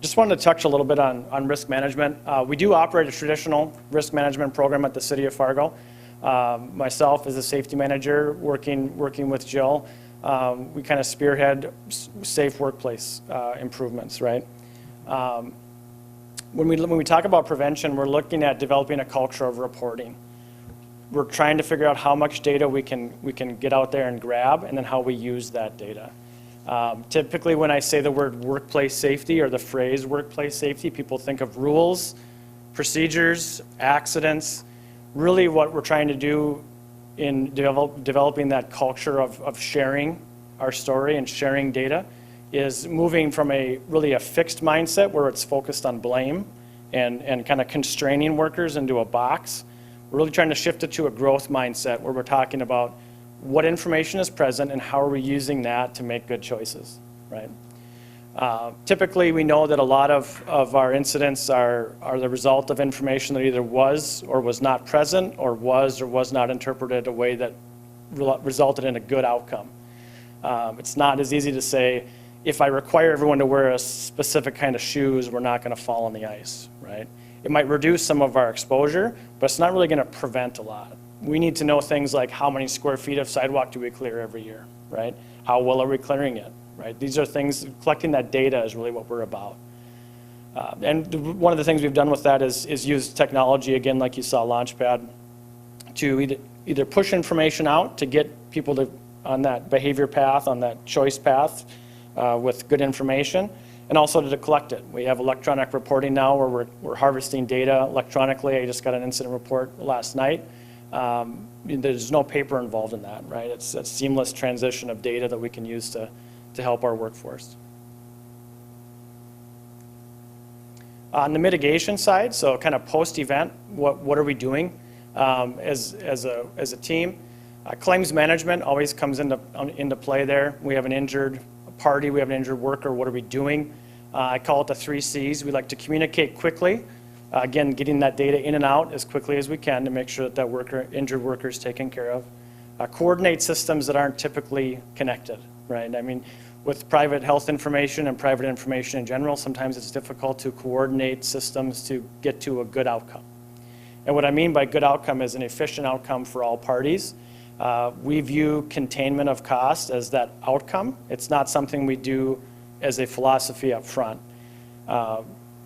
Just wanted to touch a little bit on risk management. We do operate a traditional risk management program at the City of Fargo. Myself as a safety manager working with Jill, we kind of spearhead safe workplace improvements, right? When we talk about prevention, we're looking at developing a culture of reporting. We're trying to figure out how much data we can get out there and grab, and then how we use that data. Typically, when I say the word workplace safety or the phrase workplace safety, people think of rules, procedures, accidents. Really what we're trying to do in developing that culture of sharing our story and sharing data is moving from really a fixed mindset where it's focused on blame and kind of constraining workers into a box. We're really trying to shift it to a growth mindset where we're talking about what information is present and how are we using that to make good choices, right? Typically, we know that a lot of our incidents are the result of information that either was or was not present or was not interpreted a way that resulted in a good outcome. It's not as easy to say, if I require everyone to wear a specific kind of shoes, we're not going to fall on the ice, right? It might reduce some of our exposure, but it's not really going to prevent a lot. We need to know things like how many square feet of sidewalk do we clear every year, right? How well are we clearing it, right? These are things, collecting that data is really what we're about. One of the things we've done with that is use technology, again, like you saw Launchpad, to either push information out to get people on that behavior path, on that choice path with good information, and also to collect it. We have electronic reporting now where we're harvesting data electronically. I just got an incident report last night. There's no paper involved in that, right? It's a seamless transition of data that we can use to help our workforce. On the mitigation side, so kind of post-event, what are we doing as a team? Claims management always comes into play there. We have an injured party, we have an injured worker, what are we doing? I call it the 3 Cs. We like to communicate quickly. Again, getting that data in and out as quickly as we can to make sure that injured worker is taken care of. Coordinate systems that aren't typically connected, right? I mean, with private health information and private information in general, sometimes it's difficult to coordinate systems to get to a good outcome. And what I mean by good outcome is an efficient outcome for all parties. We view containment of cost as that outcome. It's not something we do as a philosophy up front.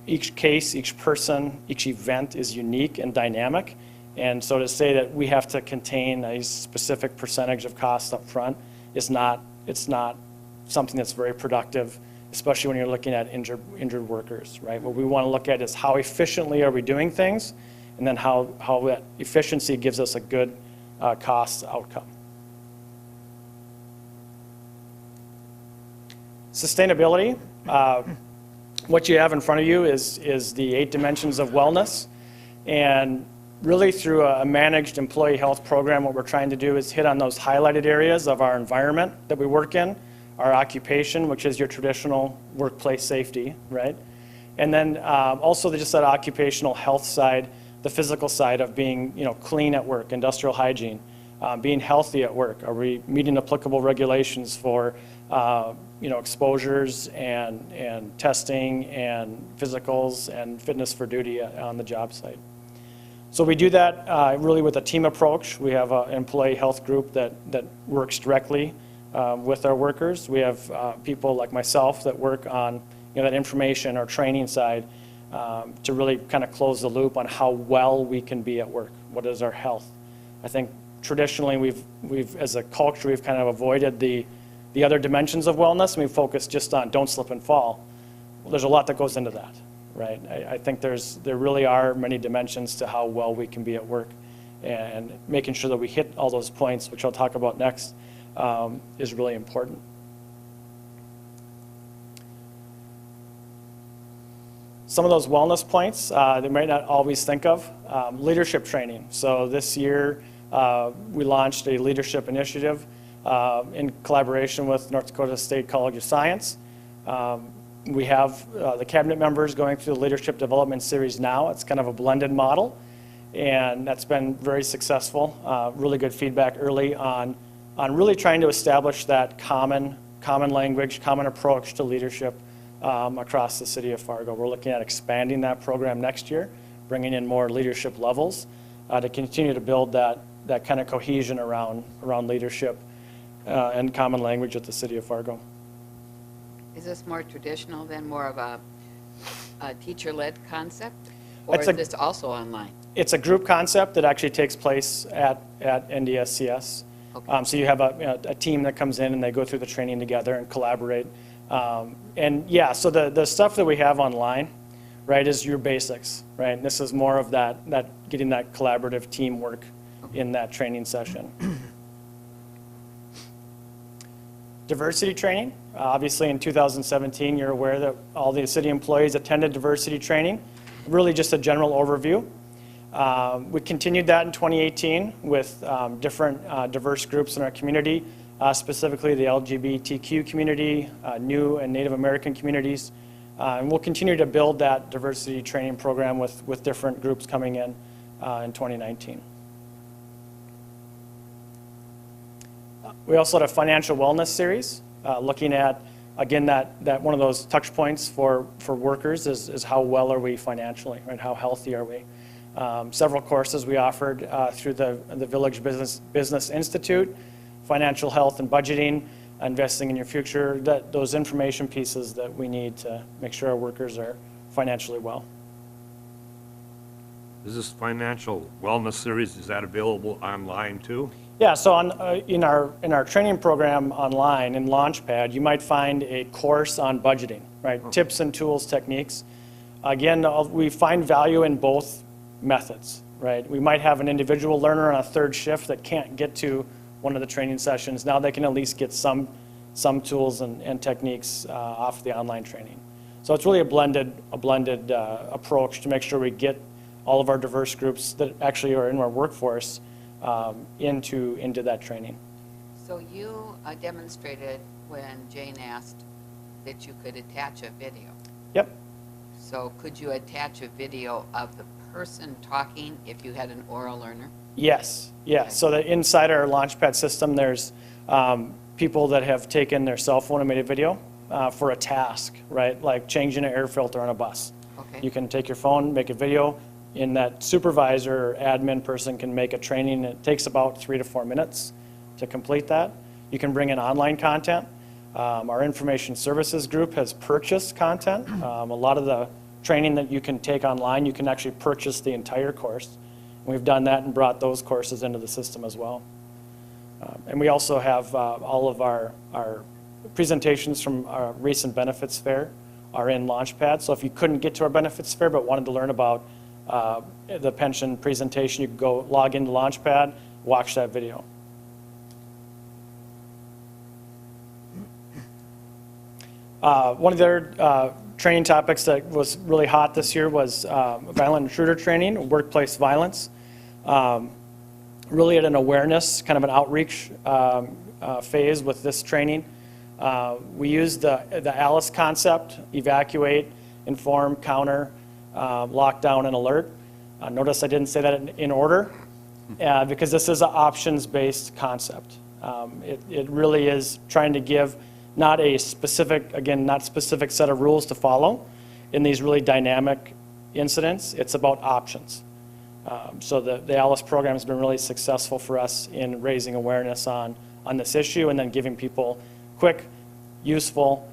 Each case, each person, each event is unique and dynamic. And so to say that we have to contain a specific percentage of cost up front it's not something that's very productive, especially when you're looking at injured workers, right? What we want to look at is how efficiently are we doing things, and then how that efficiency gives us a good cost outcome. Sustainability, what you have in front of you is the 8 dimensions of wellness, and really through a managed employee health program, what we're trying to do is hit on those highlighted areas of our environment that we work in, our occupation, which is your traditional workplace safety, right? And then also just that occupational health side, the physical side of being clean at work, industrial hygiene, being healthy at work. Are we meeting applicable regulations for exposures and testing and physicals and fitness for duty on the job site? So we do that really with a team approach. We have an employee health group that works directly with our workers. We have people like myself that work on that information or training side to really kind of close the loop on how well we can be at work. What is our health? I think traditionally we've as a culture we've kind of avoided the other dimensions of wellness, and we focus just on don't slip and fall. Well, there's a lot that goes into that, right? I think there really are many dimensions to how well we can be at work, and making sure that we hit all those points, which I'll talk about next, is really important. Some of those wellness points they might not always think of. Leadership training. So this year we launched a leadership initiative in collaboration with North Dakota State College of Science. We have the cabinet members going through the leadership development series now. It's kind of a blended model, and that's been very successful. Really good feedback early on really trying to establish that common language, common approach to leadership across the city of Fargo. We're looking at expanding that program next year, bringing in more leadership levels to continue to build that kind of cohesion around leadership and common language at the city of Fargo. Is this more traditional than more of a teacher-led concept? Or is this also online? It's a group concept that actually takes place at NDSCS. Okay. So you have a team that comes in and they go through the training together and collaborate. And yeah, so the stuff that we have online, right, is your basics, right? And this is more of that getting that collaborative teamwork in that training session. Diversity training. Obviously in 2017, you're aware that all the city employees attended diversity training. Really just a general overview. We continued that in 2018 with different diverse groups in our community, specifically the LGBTQ community, new and Native American communities. And we'll continue to build that diversity training program with different groups coming in 2019. We also had a financial wellness series looking at again, that one of those touch points for workers is how well are we financially, right? How healthy are we? Several courses we offered through the Village Business Institute, financial health and budgeting, investing in your future, those information pieces that we need to make sure our workers are financially well. Is this financial wellness series, is that available online too? Yeah, so in our training program online in Launchpad, you might find a course on budgeting, right? Tips and tools, techniques. Again, we find value in both methods, right? We might have an individual learner on a third shift that can't get to one of the training sessions. Now they can at least get some tools and techniques off the online training. So it's really a blended approach to make sure we get all of our diverse groups that actually are in our workforce into that training. So you demonstrated when Jane asked that you could attach a video. Yep. So could you attach a video of the person talking if you had an oral learner? Yes, yeah. Okay. So that inside our Launchpad system, there's people that have taken their cell phone and made a video for a task, right? Like changing an air filter on a bus. Okay. You can take your phone, make a video, and that supervisor or admin person can make a training. It takes about 3 to 4 minutes to complete that. You can bring in online content. Our information services group has purchased content. A lot of the training that you can take online, you can actually purchase the entire course. We've done that and brought those courses into the system as well. And we also have all of our presentations from our recent benefits fair are in Launchpad. So if you couldn't get to our benefits fair but wanted to learn about the pension presentation, you could go log into Launchpad, watch that video. One of the other training topics that was really hot this year was violent intruder training, workplace violence. Really at an awareness, kind of an outreach phase with this training. We used the ALICE concept, evacuate, inform, counter, lockdown, and alert. Notice I didn't say that in order because this is an options-based concept. It really is trying to give not a specific, again, not specific set of rules to follow in these really dynamic incidents. It's about options. So the ALICE program has been really successful for us in raising awareness on this issue and then giving people quick, useful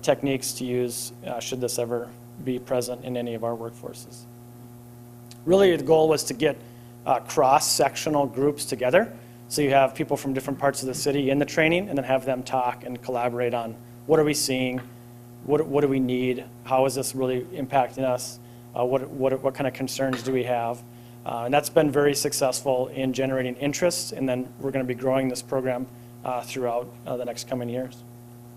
techniques to use should this ever be present in any of our workforces. Really, the goal was to get cross-sectional groups together. So you have people from different parts of the city in the training and then have them talk and collaborate on what are we seeing, what do we need, how is this really impacting us, what kind of concerns do we have. And that's been very successful in generating interest, and then we're going to be growing this program throughout the next coming years.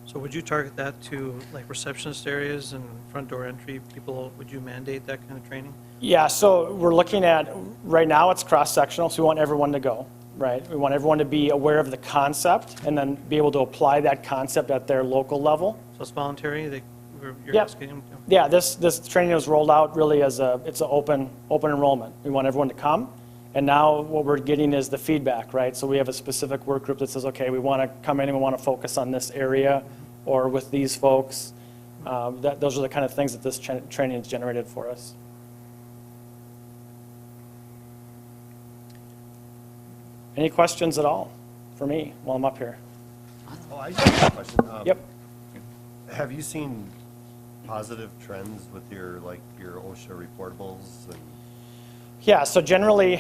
So would you target that to like receptionist areas and front door entry people? Would you mandate that kind of training? Yeah, so we're looking at, right now it's cross-sectional, so we want everyone to go, right? We want everyone to be aware of the concept and then be able to apply that concept at their local level. So it's voluntary? You're Yep. asking them? Yeah, this training was rolled out really as it's an open enrollment. We want everyone to come, and now what we're getting is the feedback, right? So we have a specific work group that says, okay, we want to come in and we want to focus on this area or with these folks. Those are the kind of things that this training has generated for us. Any questions at all for me while I'm up here? Oh, I just have a question. Yep. Have you seen positive trends with your OSHA reportables? And Yeah, so generally,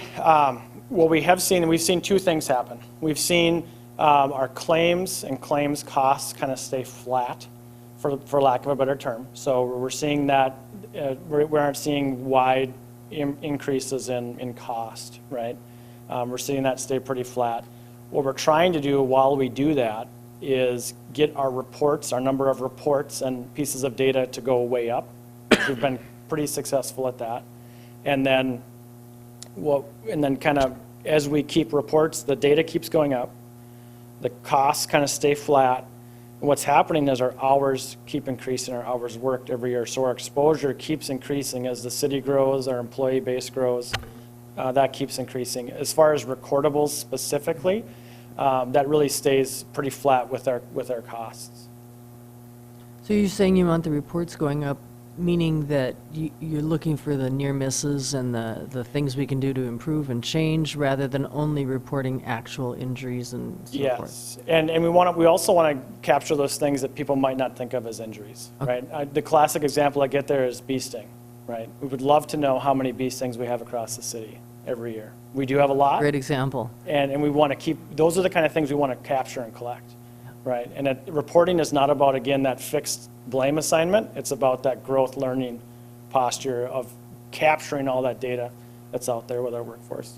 what we have seen, we've seen two things happen. We've seen our claims and claims costs kind of stay flat, for lack of a better term. So we're seeing that, we aren't seeing wide increases in cost, right? We're seeing that stay pretty flat. What we're trying to do while we do that is get our reports, our number of reports and pieces of data to go way up. We've been pretty successful at that. And then kind of as we keep reports, the data keeps going up. The costs kind of stay flat. And what's happening is our hours keep increasing, our hours worked every year. So our exposure keeps increasing as the city grows, our employee base grows. That keeps increasing. As far as recordables specifically, that really stays pretty flat with our costs. So you're saying you want the reports going up, meaning that you're looking for the near misses and the things we can do to improve and change, rather than only reporting actual injuries and so forth? Yes, and we also want to capture those things that people might not think of as injuries, right? The classic example I get there is bee sting, right? We would love to know how many bee stings we have across the city every year. We do have a lot. Great example. And we want to keep, those are the kind of things we want to capture and collect, right? And reporting is not about, again, that fixed blame assignment. It's about that growth learning posture of capturing all that data that's out there with our workforce.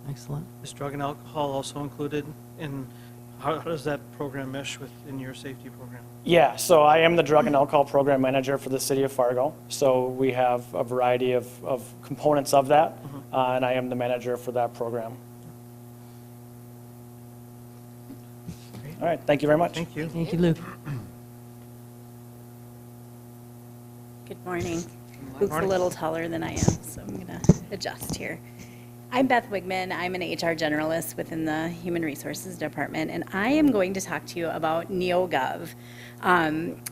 Excellent. Is drug and alcohol also included in, how does that program mesh within your safety program? Yeah, so I am the drug and alcohol program manager for the city of Fargo. So we have a variety of components of that, and I am the manager for that program. All right, thank you very much. Thank you. Thank you, Luke. Good morning. Luke's a little taller than I am, so I'm going to adjust here. I'm Beth Wigman. I'm an HR generalist within the Human Resources Department, and I am going to talk to you about Neogov.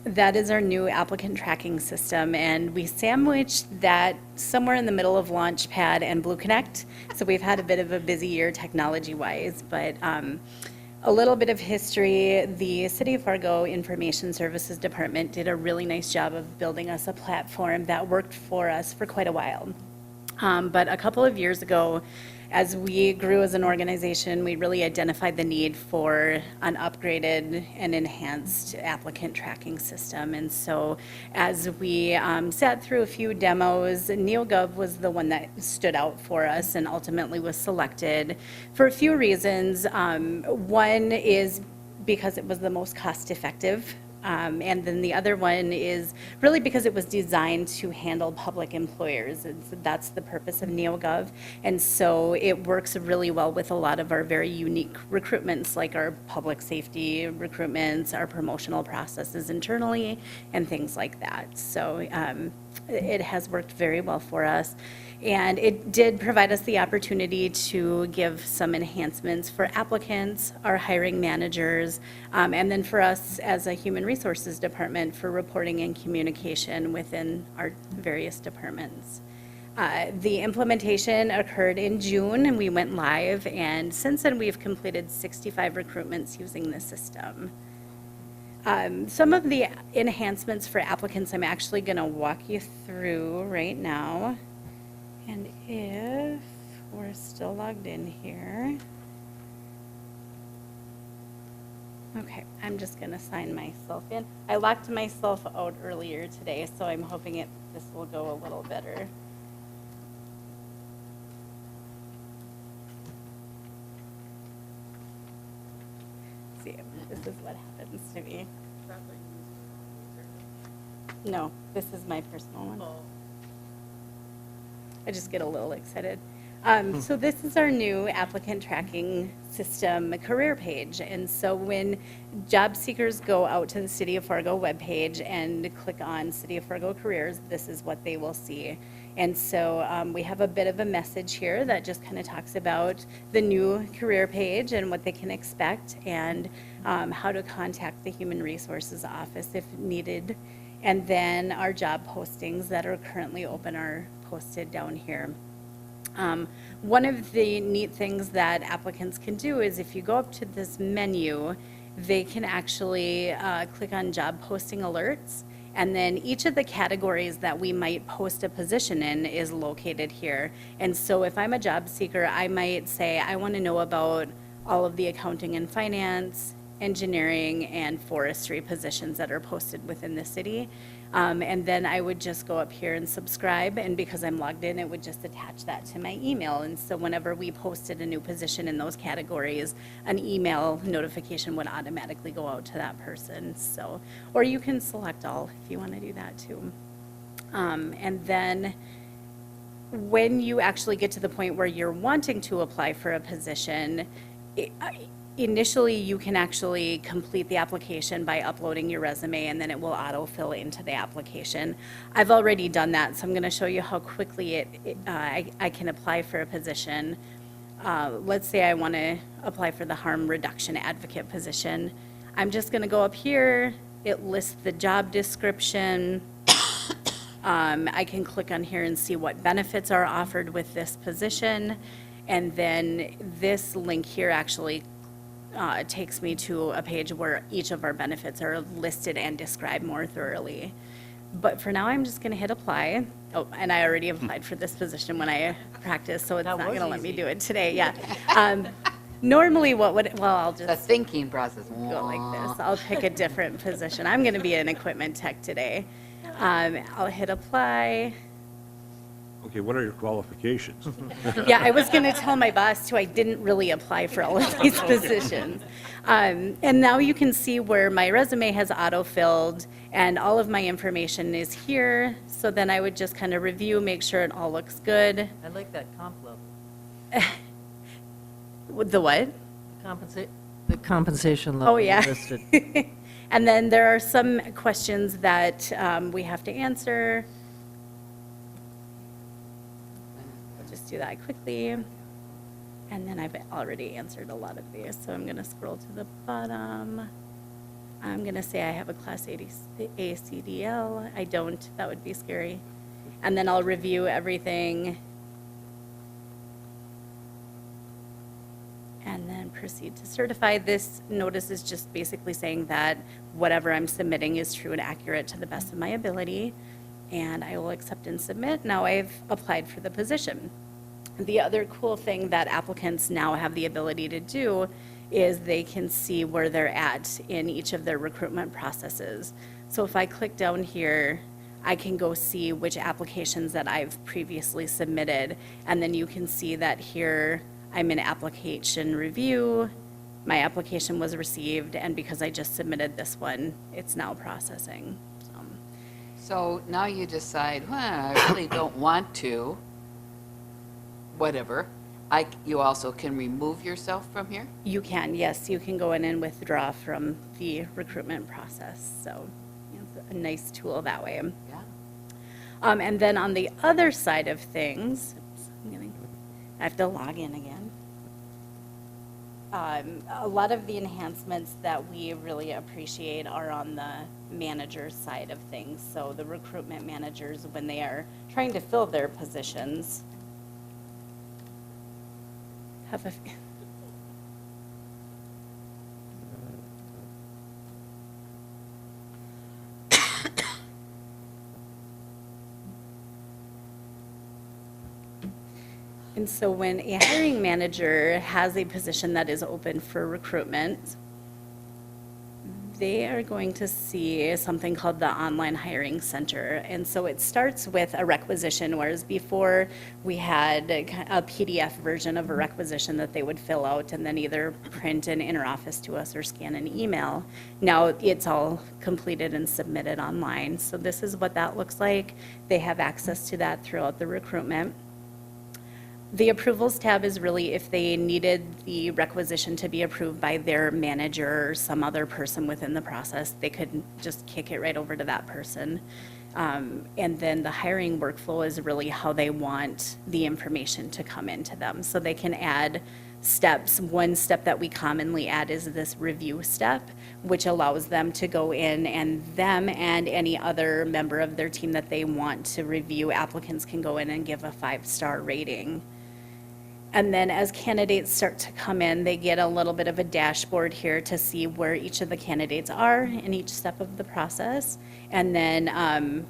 That is our new applicant tracking system, and we sandwiched that somewhere in the middle of Launchpad and Blue Connect. So we've had a bit of a busy year technology-wise, but a little bit of history. The City of Fargo Information Services Department did a really nice job of building us a platform that worked for us for quite a while. But a couple of years ago, as we grew as an organization, we really identified the need for an upgraded and enhanced applicant tracking system. And so as we sat through a few demos, Neogov was the one that stood out for us and ultimately was selected for a few reasons. One is because it was the most cost-effective. And then the other one is really because it was designed to handle public employers. That's the purpose of Neogov. And so it works really well with a lot of our very unique recruitments, like our public safety recruitments, our promotional processes internally, and things like that. So it has worked very well for us. And it did provide us the opportunity to give some enhancements for applicants, our hiring managers, and then for us as a human resources department for reporting and communication within our various departments. The implementation occurred in June and we went live, and since then we've completed 65 recruitments using the system. Some of the enhancements for applicants I'm actually going to walk you through right now. And if we're still logged in here. Okay, I'm just going to sign myself in. I locked myself out earlier today, so I'm hoping this will go a little better. Let's see, this is what happens to me. No, this is my personal one. I just get a little excited. So this is our new applicant tracking system career page. And so when job seekers go out to the City of Fargo webpage and click on City of Fargo careers, this is what they will see. And so we have a bit of a message here that just kind of talks about the new career page and what they can expect, and how to contact the Human Resources Office if needed. And then our job postings that are currently open are posted down here. One of the neat things that applicants can do is if you go up to this menu, they can actually click on job posting alerts, and then each of the categories that we might post a position in is located here. And so if I'm a job seeker, I might say, I want to know about all of the accounting and finance, engineering, and forestry positions that are posted within the city. And then I would just go up here and subscribe, and because I'm logged in, it would just attach that to my email. And so whenever we posted a new position in those categories, an email notification would automatically go out to that person. So, or you can select all if you want to do that too. And then when you actually get to the point where you're wanting to apply for a position, initially, you can actually complete the application by uploading your resume, and then it will autofill into the application. I've already done that, so I'm going to show you how quickly I can apply for a position. Let's say I want to apply for the harm reduction advocate position. I'm just going to go up here, It lists the job description. I can click on here and see what benefits are offered with this position. And then this link here actually takes me to a page where each of our benefits are listed and described more thoroughly. But for now, I'm just going to hit apply. Oh, and I already applied for this position when I practiced, so it's That not was going to let me easy. do it today, yeah. Normally, I'll The just thinking process. go like this. I'll pick a different position. I'm going to be an equipment tech today. I'll hit apply. Okay, what are your qualifications? Yeah, I was going to tell my boss too, I didn't really apply for all of these positions. And now you can see where my resume has auto-filled and all of my information is here. So then I would just kind of review, make sure it all looks good. I like that comp level. The what? The compensation level Oh, yeah. listed. And then there are some questions that we have to answer. I'll just do that quickly. And then I've already answered a lot of these, so I'm going to scroll to the bottom. I'm going to say I have a Class A CDL. I don't. That would be scary. And then I'll review everything. And then proceed to certify. This notice is just basically saying that whatever I'm submitting is true and accurate to the best of my ability. And I will accept and submit. Now I've applied for the position. The other cool thing that applicants now have the ability to do is they can see where they're at in each of their recruitment processes. So if I click down here, I can go see which applications that I've previously submitted. And then you can see that here I'm in application review. My application was received, and because I just submitted this one, it's now processing. So now you decide, well, I really don't want to, whatever. You also can remove yourself from here? You can, yes, you can go in and withdraw from the recruitment process. So it's a nice tool that way. Yeah. And then on the other side of things, I have to log in again. A lot of the enhancements that we really appreciate are on the manager side of things. So the recruitment managers, when they are trying to fill their positions, have a And so when a hiring manager has a position that is open for recruitment, they are going to see something called the Online Hiring Center. And so it starts with a requisition, whereas before we had a PDF version of a requisition that they would fill out and then either print and interoffice to us or scan an email. Now it's all completed and submitted online. So this is what that looks like. They have access to that throughout the recruitment. The approvals tab is really if they needed the requisition to be approved by their manager or some other person within the process, they could just kick it right over to that person. And then the hiring workflow is really how they want the information to come into them. So they can add steps. One step that we commonly add is this review step, which allows them to go in and them and any other member of their team that they want to review applicants can go in and give a 5-star rating. And then as candidates start to come in, they get a little bit of a dashboard here to see where each of the candidates are in each step of the process. And then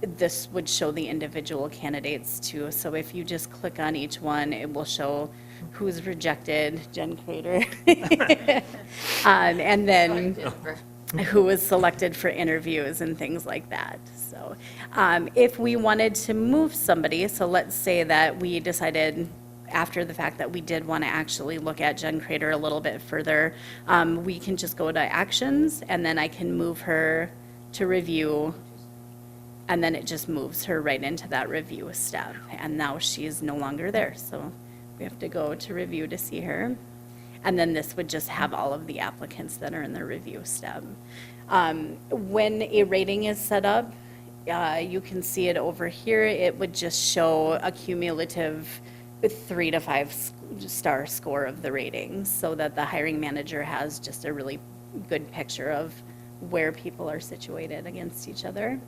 this would show the individual candidates too. So if you just click on each one, it will show who's rejected, Jen Crater, and then who was selected for interviews and things like that. So if we wanted to move somebody, so let's say that we decided after the fact that we did want to actually look at Jen Crater a little bit further, we can just go to actions and then I can move her to review, and then it just moves her right into that review step. And now she's no longer there. So we have to go to review to see her. And then this would just have all of the applicants that are in the review step. When a rating is set up, you can see it over here. It would just show a cumulative 3 to 5 star score of the ratings so that the hiring manager has just a really good picture of where people are situated against each other.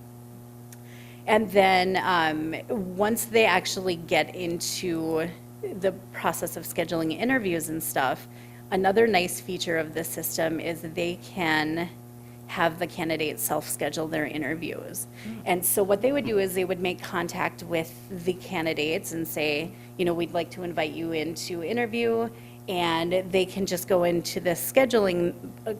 And then once they actually get into the process of scheduling interviews and stuff, another nice feature of this system is they can have the candidates self-schedule their interviews. And so what they would do is they would make contact with the candidates and say, you know, we'd like to invite you in to interview, and they can just go into the scheduling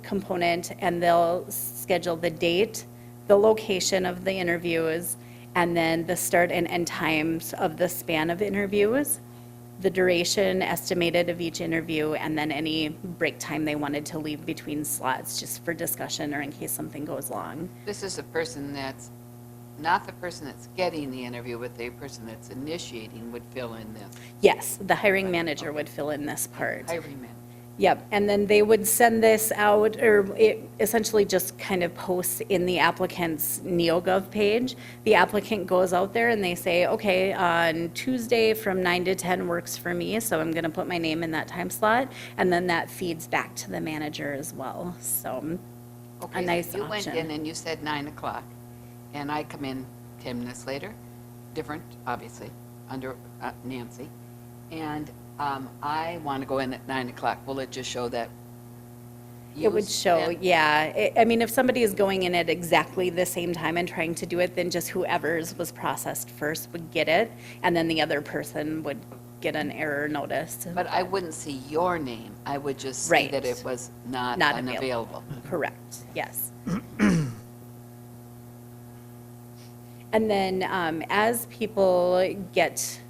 component and they'll schedule the date, the location of the interviews, and then the start and end times of the span of interviews, the duration estimated of each interview, and then any break time they wanted to leave between slots just for discussion or in case something goes long. This is a person that's not the person that's getting the interview, but the person that's initiating would fill in this. Yes, the hiring manager would fill in this part. Hiring man. Yep, and then they would send this out, or it essentially just kind of posts in the applicant's Neogov page. The applicant goes out there and they say, okay, on Tuesday from 9 to 10 works for me, so I'm gonna put my name in that time slot, and then that feeds back to the manager as well, so Okay, a so nice you went in option. and you said 9 o'clock, and I come in 10 minutes later, different, obviously, under Nancy, and I want to go in at 9 o'clock. Will it just show that? It would show, then? yeah. I mean, if somebody is going in at exactly the same time and trying to do it, then just whoever's was processed first would get it, and then the other person would get an error notice. But I wouldn't see your name. I would just see that Right. it was not Not unavailable. Correct, yes. And then as people get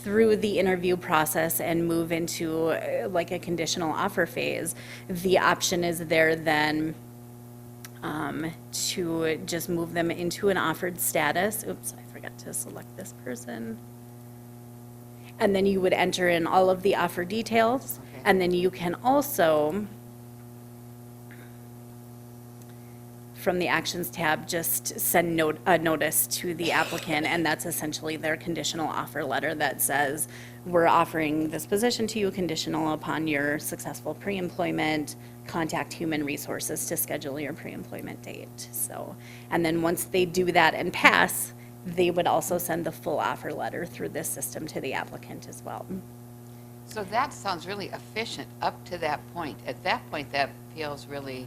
through the interview process and move into like a conditional offer phase, the option is there then to just move them into an offered status. Oops, I forgot to select this person. And then you would enter in all of the offer details, Okay. and then you can also, from the Actions tab, just send a notice to the applicant, and that's essentially their conditional offer letter that says, we're offering this position to you conditional upon your successful pre-employment, contact Human Resources to schedule your pre-employment date. So, and then once they do that and pass, they would also send the full offer letter through this system to the applicant as well. So that sounds really efficient up to that point. At that point, that feels really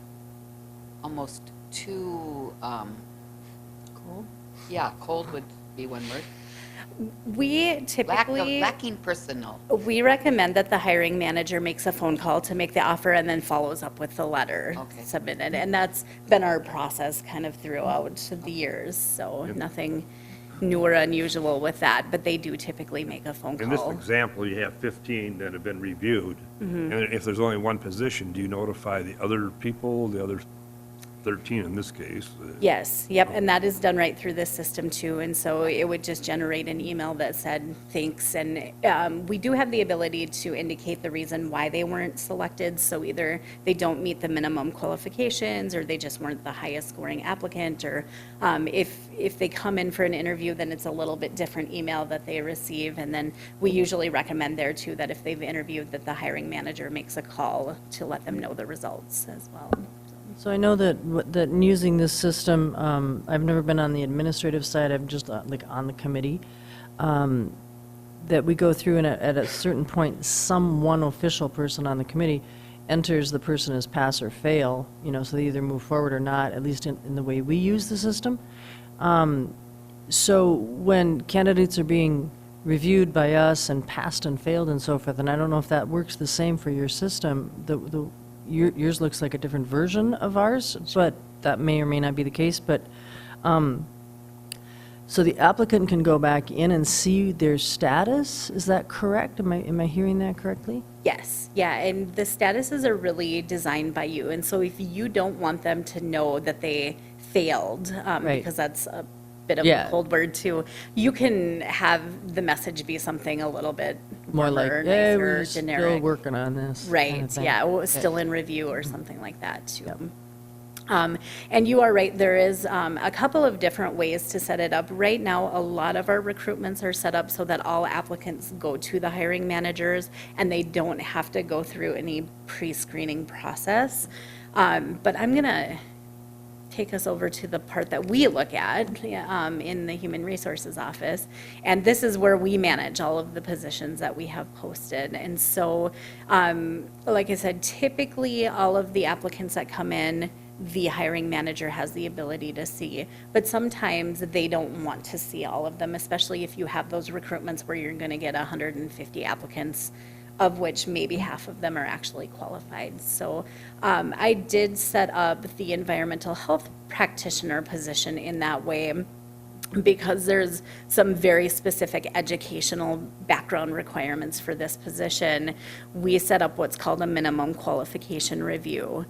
almost too, Cool. yeah, cold would be one word. We typically, Lacking personal. we recommend that the hiring manager makes a phone call to make the offer and then follows up with the letter Okay. submitted. And that's been our process kind of throughout the years, so nothing new or unusual with that, but they do typically make a phone In this call. example, you have 15 that have been reviewed. Mm-hmm. And if there's only one position, do you notify the other people, the other 13 in this case? Yes, yep, and that is done right through this system too, and so it would just generate an email that said, thanks, and we do have the ability to indicate the reason why they weren't selected, so either they don't meet the minimum qualifications, or they just weren't the highest scoring applicant, or if they come in for an interview, then it's a little bit different email that they receive, and then we usually recommend there too, that if they've interviewed, that the hiring manager makes a call to let them know the results as well. So I know that in using this system, I've never been on the administrative side, I'm just like on the committee, that we go through and at a certain point, one official person on the committee enters the person as pass or fail, you know, so they either move forward or not, at least in the way we use the system. So when candidates are being reviewed by us and passed and failed and so forth, and I don't know if that works the same for your system, yours looks like a different version of ours, but that may or may not be the case, but, so the applicant can go back in and see their status, is that correct? Am I hearing that correctly? Yes, yeah, and the statuses are really designed by you, and so if you don't want them to know that they failed, Right. because that's a bit of Yeah. a cold word too, you can have the message be something a little bit More like, warmer, hey, nicer, we're still generic. working on this. kind of Right, thing. yeah, or still in review or something like that too. And you are right, there is a couple of different ways to set it up. Right now, a lot of our recruitments are set up so that all applicants go to the hiring managers and they don't have to go through any pre-screening process. But I'm gonna take us over to the part that we look at in the Human Resources Office. And this is where we manage all of the positions that we have posted. And so, like I said, typically all of the applicants that come in, the hiring manager has the ability to see. But sometimes they don't want to see all of them, especially if you have those recruitments where you're going to get 150 applicants, of which maybe half of them are actually qualified. So I did set up the environmental health practitioner position in that way because there's some very specific educational background requirements for this position. We set up what's called a minimum qualification review.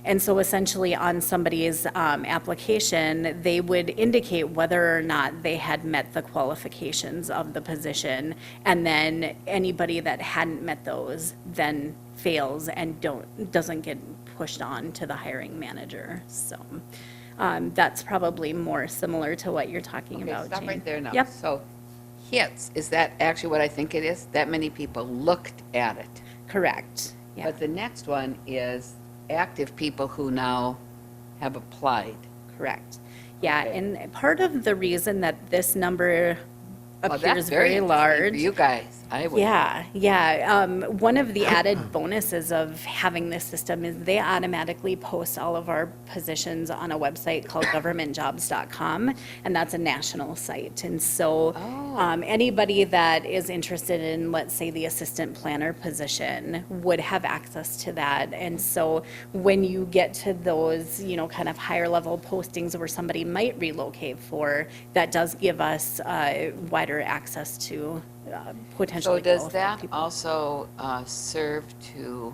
And so essentially on somebody's application, they would indicate whether or not they had met the qualifications of the position. And then anybody that hadn't met those then fails and doesn't get pushed on to the hiring manager. So that's probably more similar to what you're talking Okay, about, stop Jane. right there now. Yep, So hits, is that actually what I think it is? That many people looked at it. correct. Yeah, But the next one is active people who now have applied. correct. Yeah, Okay. and part of the reason that this number Oh, that's appears very interesting large. for you guys, I would. Yeah. One of the added bonuses of having this system is they automatically post all of our positions on a website called governmentjobs.com, and that's a national site. And so anybody that is interested in, let's say, the assistant planner position would have access to that. And so when you get to those, kind of higher level postings where somebody might relocate for, that does give us wider access to potentially So does qualified that people. also serve to,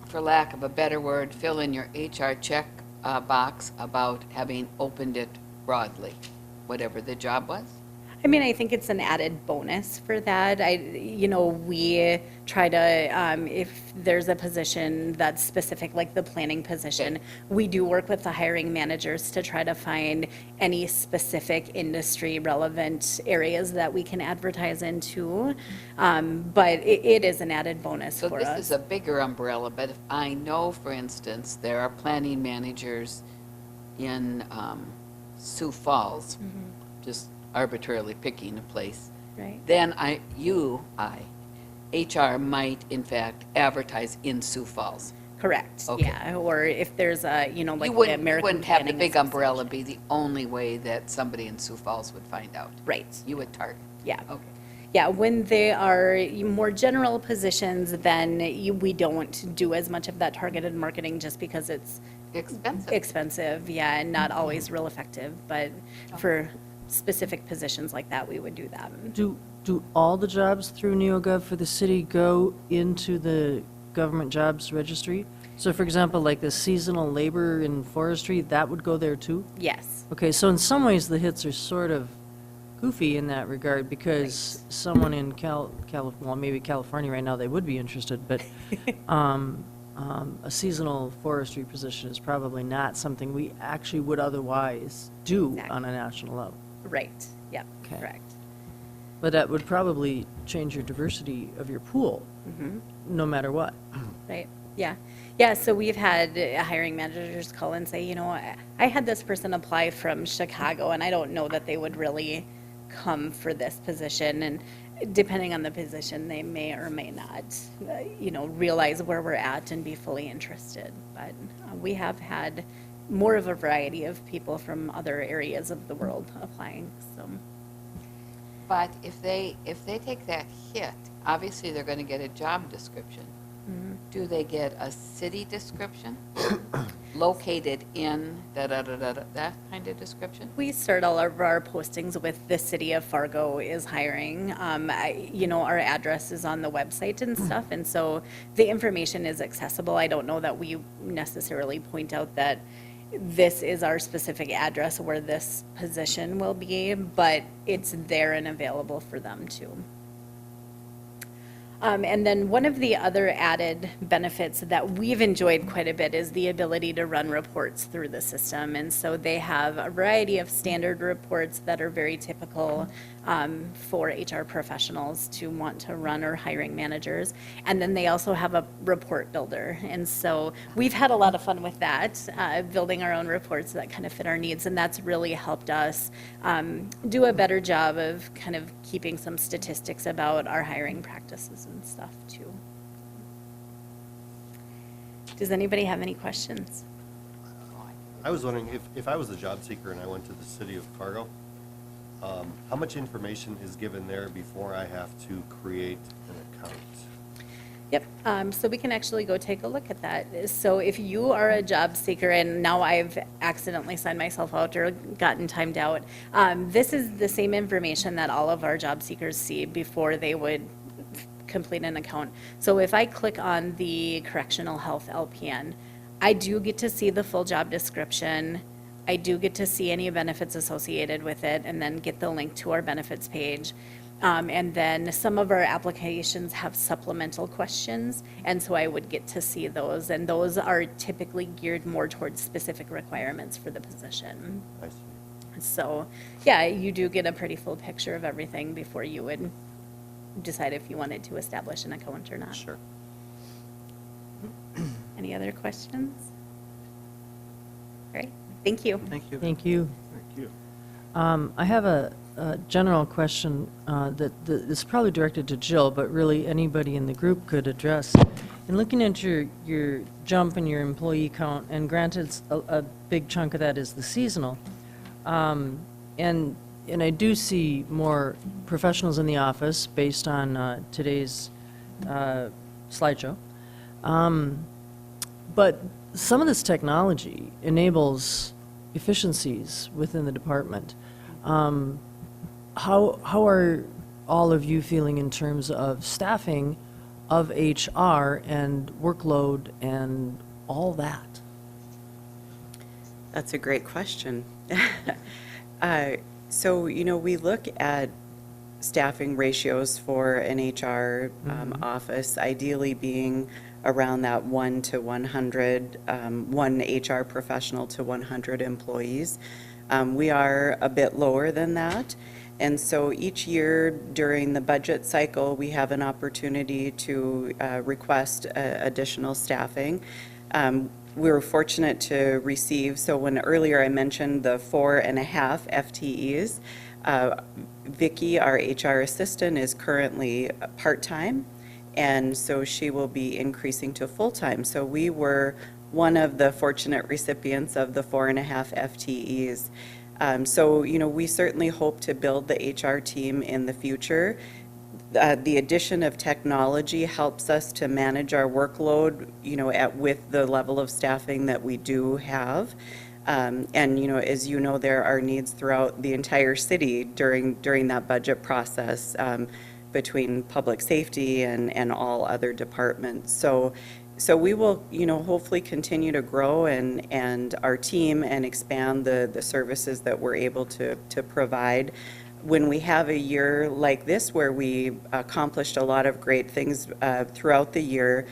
for lack of a better word, fill in your HR check box about having opened it broadly, whatever the job was? I mean, I think it's an added bonus for that. We try to, if there's a position that's specific, like the planning position, we do work with the hiring managers to try to find any specific industry relevant areas that we can advertise into. But it is an added bonus So for this us. is a bigger umbrella, but if I know, for instance, there are planning managers in Sioux Falls, just arbitrarily picking a place, Right. then HR might in fact advertise in Sioux Falls. Correct, Okay. yeah. Or if there's a, like You the wouldn't, American wouldn't have the Planning big umbrella be Association. the only way that somebody in Sioux Falls would find out. Right, You would target. yeah. Okay. Yeah, when they are more general positions, then we don't do as much of that targeted marketing just because it's Expensive. expensive, yeah, and not always real effective. But for specific positions like that, we would do that. Do all the jobs through Neoga for the city go into the government jobs registry? So for example, like the seasonal labor in forestry, that would go there too? Yes, Okay, so in some ways, the hits are sort of goofy in that regard, because someone in well, maybe California right now, they would be interested, but a seasonal forestry position is probably not something we actually would otherwise do Exactly. on a national level. right, yep, Okay. correct. But that would probably change your diversity of your pool, no matter what. Right, yeah. Yeah, so we've had hiring managers call and say, I had this person apply from Chicago, and I don't know that they would really come for this position. And depending on the position, they may or may not, realize where we're at and be fully interested. But we have had more of a variety of people from other areas of the world applying, so. But if they take that hit, obviously they're going to get a job description. Do they get a city description? Located in da-da-da-da-da, that kind of description? We start all of our postings with the city of Fargo is hiring. Our address is on the website and stuff, and so the information is accessible. I don't know that we necessarily point out that this is our specific address where this position will be, but it's there and available for them too. And then one of the other added benefits that we've enjoyed quite a bit is the ability to run reports through the system. And so they have a variety of standard reports that are very typical. for HR professionals to want to run, or hiring managers. And then they also have a report builder. And so we've had a lot of fun with that, building our own reports that kind of fit our needs. And that's really helped us do a better job of kind of keeping some statistics about our hiring practices and stuff too. Does anybody have any questions? I was wondering, if I was a job seeker and I went to the city of Fargo, how much information is given there before I have to create an account? Yep, so we can actually go take a look at that. So if you are a job seeker, and now I've accidentally signed myself out or gotten timed out, this is the same information that all of our job seekers see before they would complete an account. So if I click on the Correctional Health LPN, I do get to see the full job description. I do get to see any benefits associated with it, and then get the link to our benefits page. And then some of our applications have supplemental questions, and so I would get to see those, and those are typically geared more towards specific requirements for the position. I see. So, yeah, you do get a pretty full picture of everything before you would decide if you wanted to establish an account or not. Sure. Any other questions? All right, thank you. Thank you. Thank you. Thank you. I have a general question that is probably directed to Jill, but really anybody in the group could address. In looking at your jump in your employee count, and granted, a big chunk of that is the seasonal, and I do see more professionals in the office based on today's slideshow. But some of this technology enables efficiencies within the department. How are all of you feeling in terms of staffing of HR and workload and all that? That's a great question. So, we look at staffing ratios for an HR office, ideally being around that 1 to 100, one HR professional to 100 employees. We are a bit lower than that. And so each year during the budget cycle, we have an opportunity to request additional staffing. We were fortunate to receive, so when earlier I mentioned the 4.5 FTEs, Vicki, our HR assistant, is currently part-time, and so she will be increasing to full-time. So we were one of the fortunate recipients of the 4.5 FTEs. So, we certainly hope to build the HR team in the future. The addition of technology helps us to manage our workload, with the level of staffing that we do have. And, as you know, there are needs throughout the entire city during that budget process, between public safety and all other departments. So we will, hopefully continue to grow and our team and expand the services that we're able to provide. When we have a year like this where we accomplished a lot of great things throughout the year,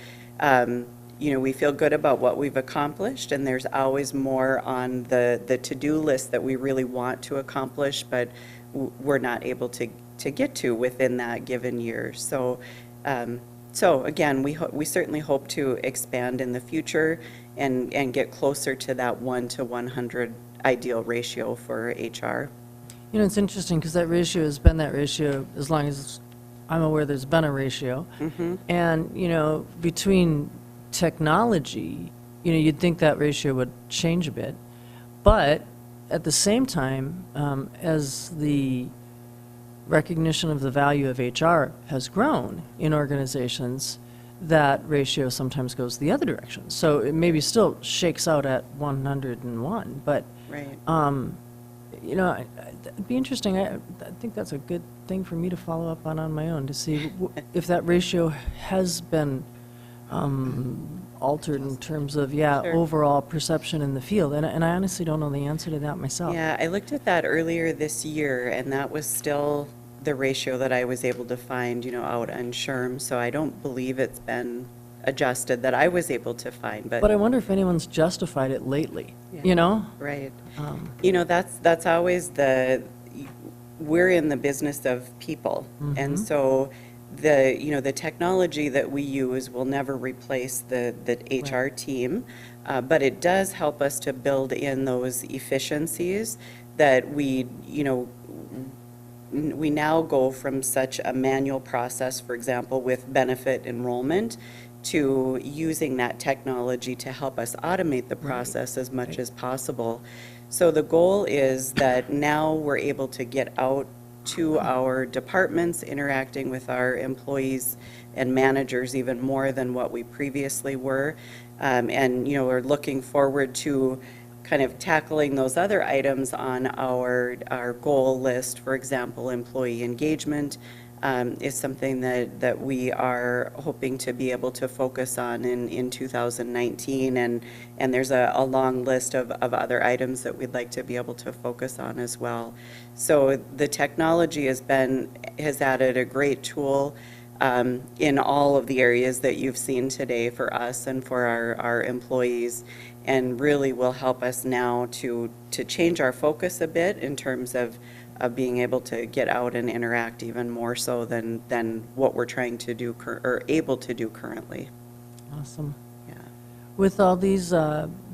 we feel good about what we've accomplished, and there's always more on the to-do list that we really want to accomplish, but we're not able to get to within that given year. So again, we certainly hope to expand in the future and get closer to that 1 to 100 ideal ratio for HR. It's interesting because that ratio has been that ratio as long as I'm aware there's been a ratio. And, between technology, you'd think that ratio would change a bit. But at the same time, as the recognition of the value of HR has grown in organizations, that ratio sometimes goes the other direction. So it maybe still shakes out at 101, but Right. It'd be interesting. I think that's a good thing for me to follow up on my own, to see if that ratio has been altered in terms of, Sure. overall perception in the field. And I honestly don't know the answer to that myself. Yeah, I looked at that earlier this year, and that was still the ratio that I was able to find, out on SHRM. So I don't believe it's been adjusted that I was able to find, But I wonder if anyone's justified it lately, Yeah. Right. That's always we're in the business of people. And so the technology that we use will never replace the HR team, but it does help us to build in those efficiencies that we now go from such a manual process, for example, with benefit enrollment, to using that technology to help us automate the process as much as possible. So the goal is that now we're able to get out to our departments, interacting with our employees and managers even more than what we previously were. And, we're looking forward to kind of tackling those other items on our goal list. For example, employee engagement is something that we are hoping to be able to focus on in 2019. And there's a long list of other items that we'd like to be able to focus on as well. So the technology has added a great tool in all of the areas that you've seen today for us and for our employees, and really will help us now to change our focus a bit in terms of being able to get out and interact even more so than what we're trying to do or able to do currently. Awesome. Yeah. With all these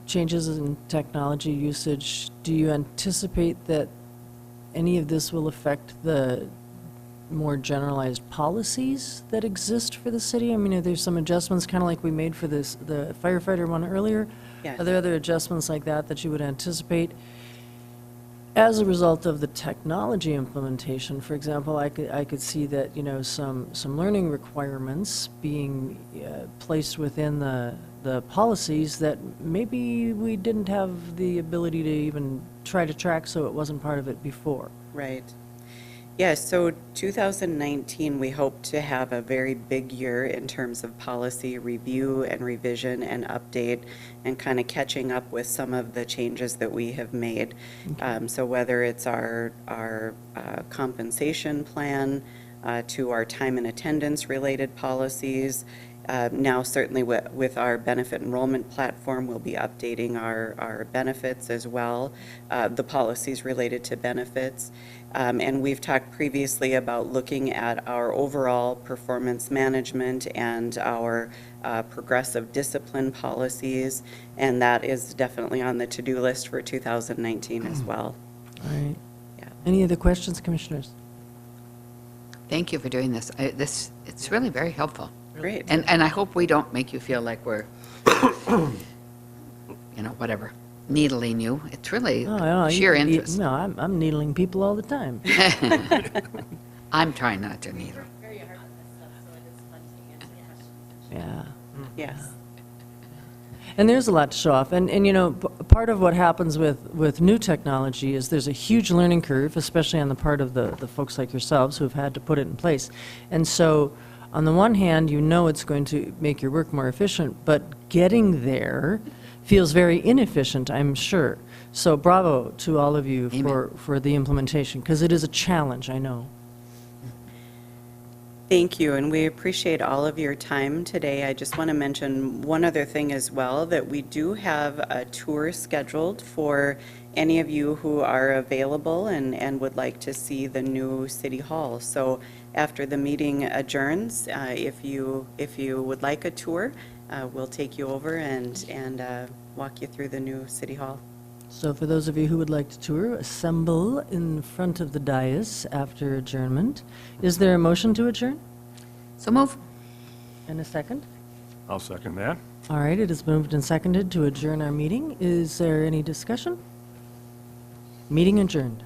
changes in technology usage, do you anticipate that any of this will affect the more generalized policies that exist for the city? I mean, are there some adjustments, kind of like we made for the firefighter one earlier? Yes. Are there other adjustments like that you would anticipate as a result of the technology implementation? For example, I could see that, some learning requirements being placed within the policies that maybe we didn't have the ability to even try to track, so it wasn't part of it before. Right. Yes, so 2019, we hope to have a very big year in terms of policy review and revision and update, and kind of catching up with some of the changes that we have made. So whether it's our compensation plan, to our time and attendance related policies, now certainly with our benefit enrollment platform, we'll be updating our benefits as well, the policies related to benefits. And we've talked previously about looking at our overall performance management and our progressive discipline policies, and that is definitely on the to-do list for 2019 as well. All right. Yeah. Any other questions, commissioners? Thank you for doing this. It's really very helpful. Great. And I hope we don't make you feel like we're, whatever, needling you. It's really sheer interest. No, I'm needling people all the time. I'm trying not to needle. Yeah. Yes. And there's a lot to show off. And part of what happens with new technology is there's a huge learning curve, especially on the part of the folks like yourselves who have had to put it in place. And so on the one hand, it's going to make your work more efficient, but getting there feels very inefficient, I'm sure. So bravo to all of you for the implementation, because it is a challenge, I know. Thank you, and we appreciate all of your time today. I just want to mention one other thing as well, that we do have a tour scheduled for any of you who are available and would like to see the new City Hall. So after the meeting adjourns, if you would like a tour, we'll take you over and walk you through the new City Hall. So for those of you who would like to tour, assemble in front of the dais after adjournment. Is there a motion to adjourn? So move. And a second? I'll second that. All right, it is moved and seconded to adjourn our meeting. Is there any discussion? Meeting adjourned.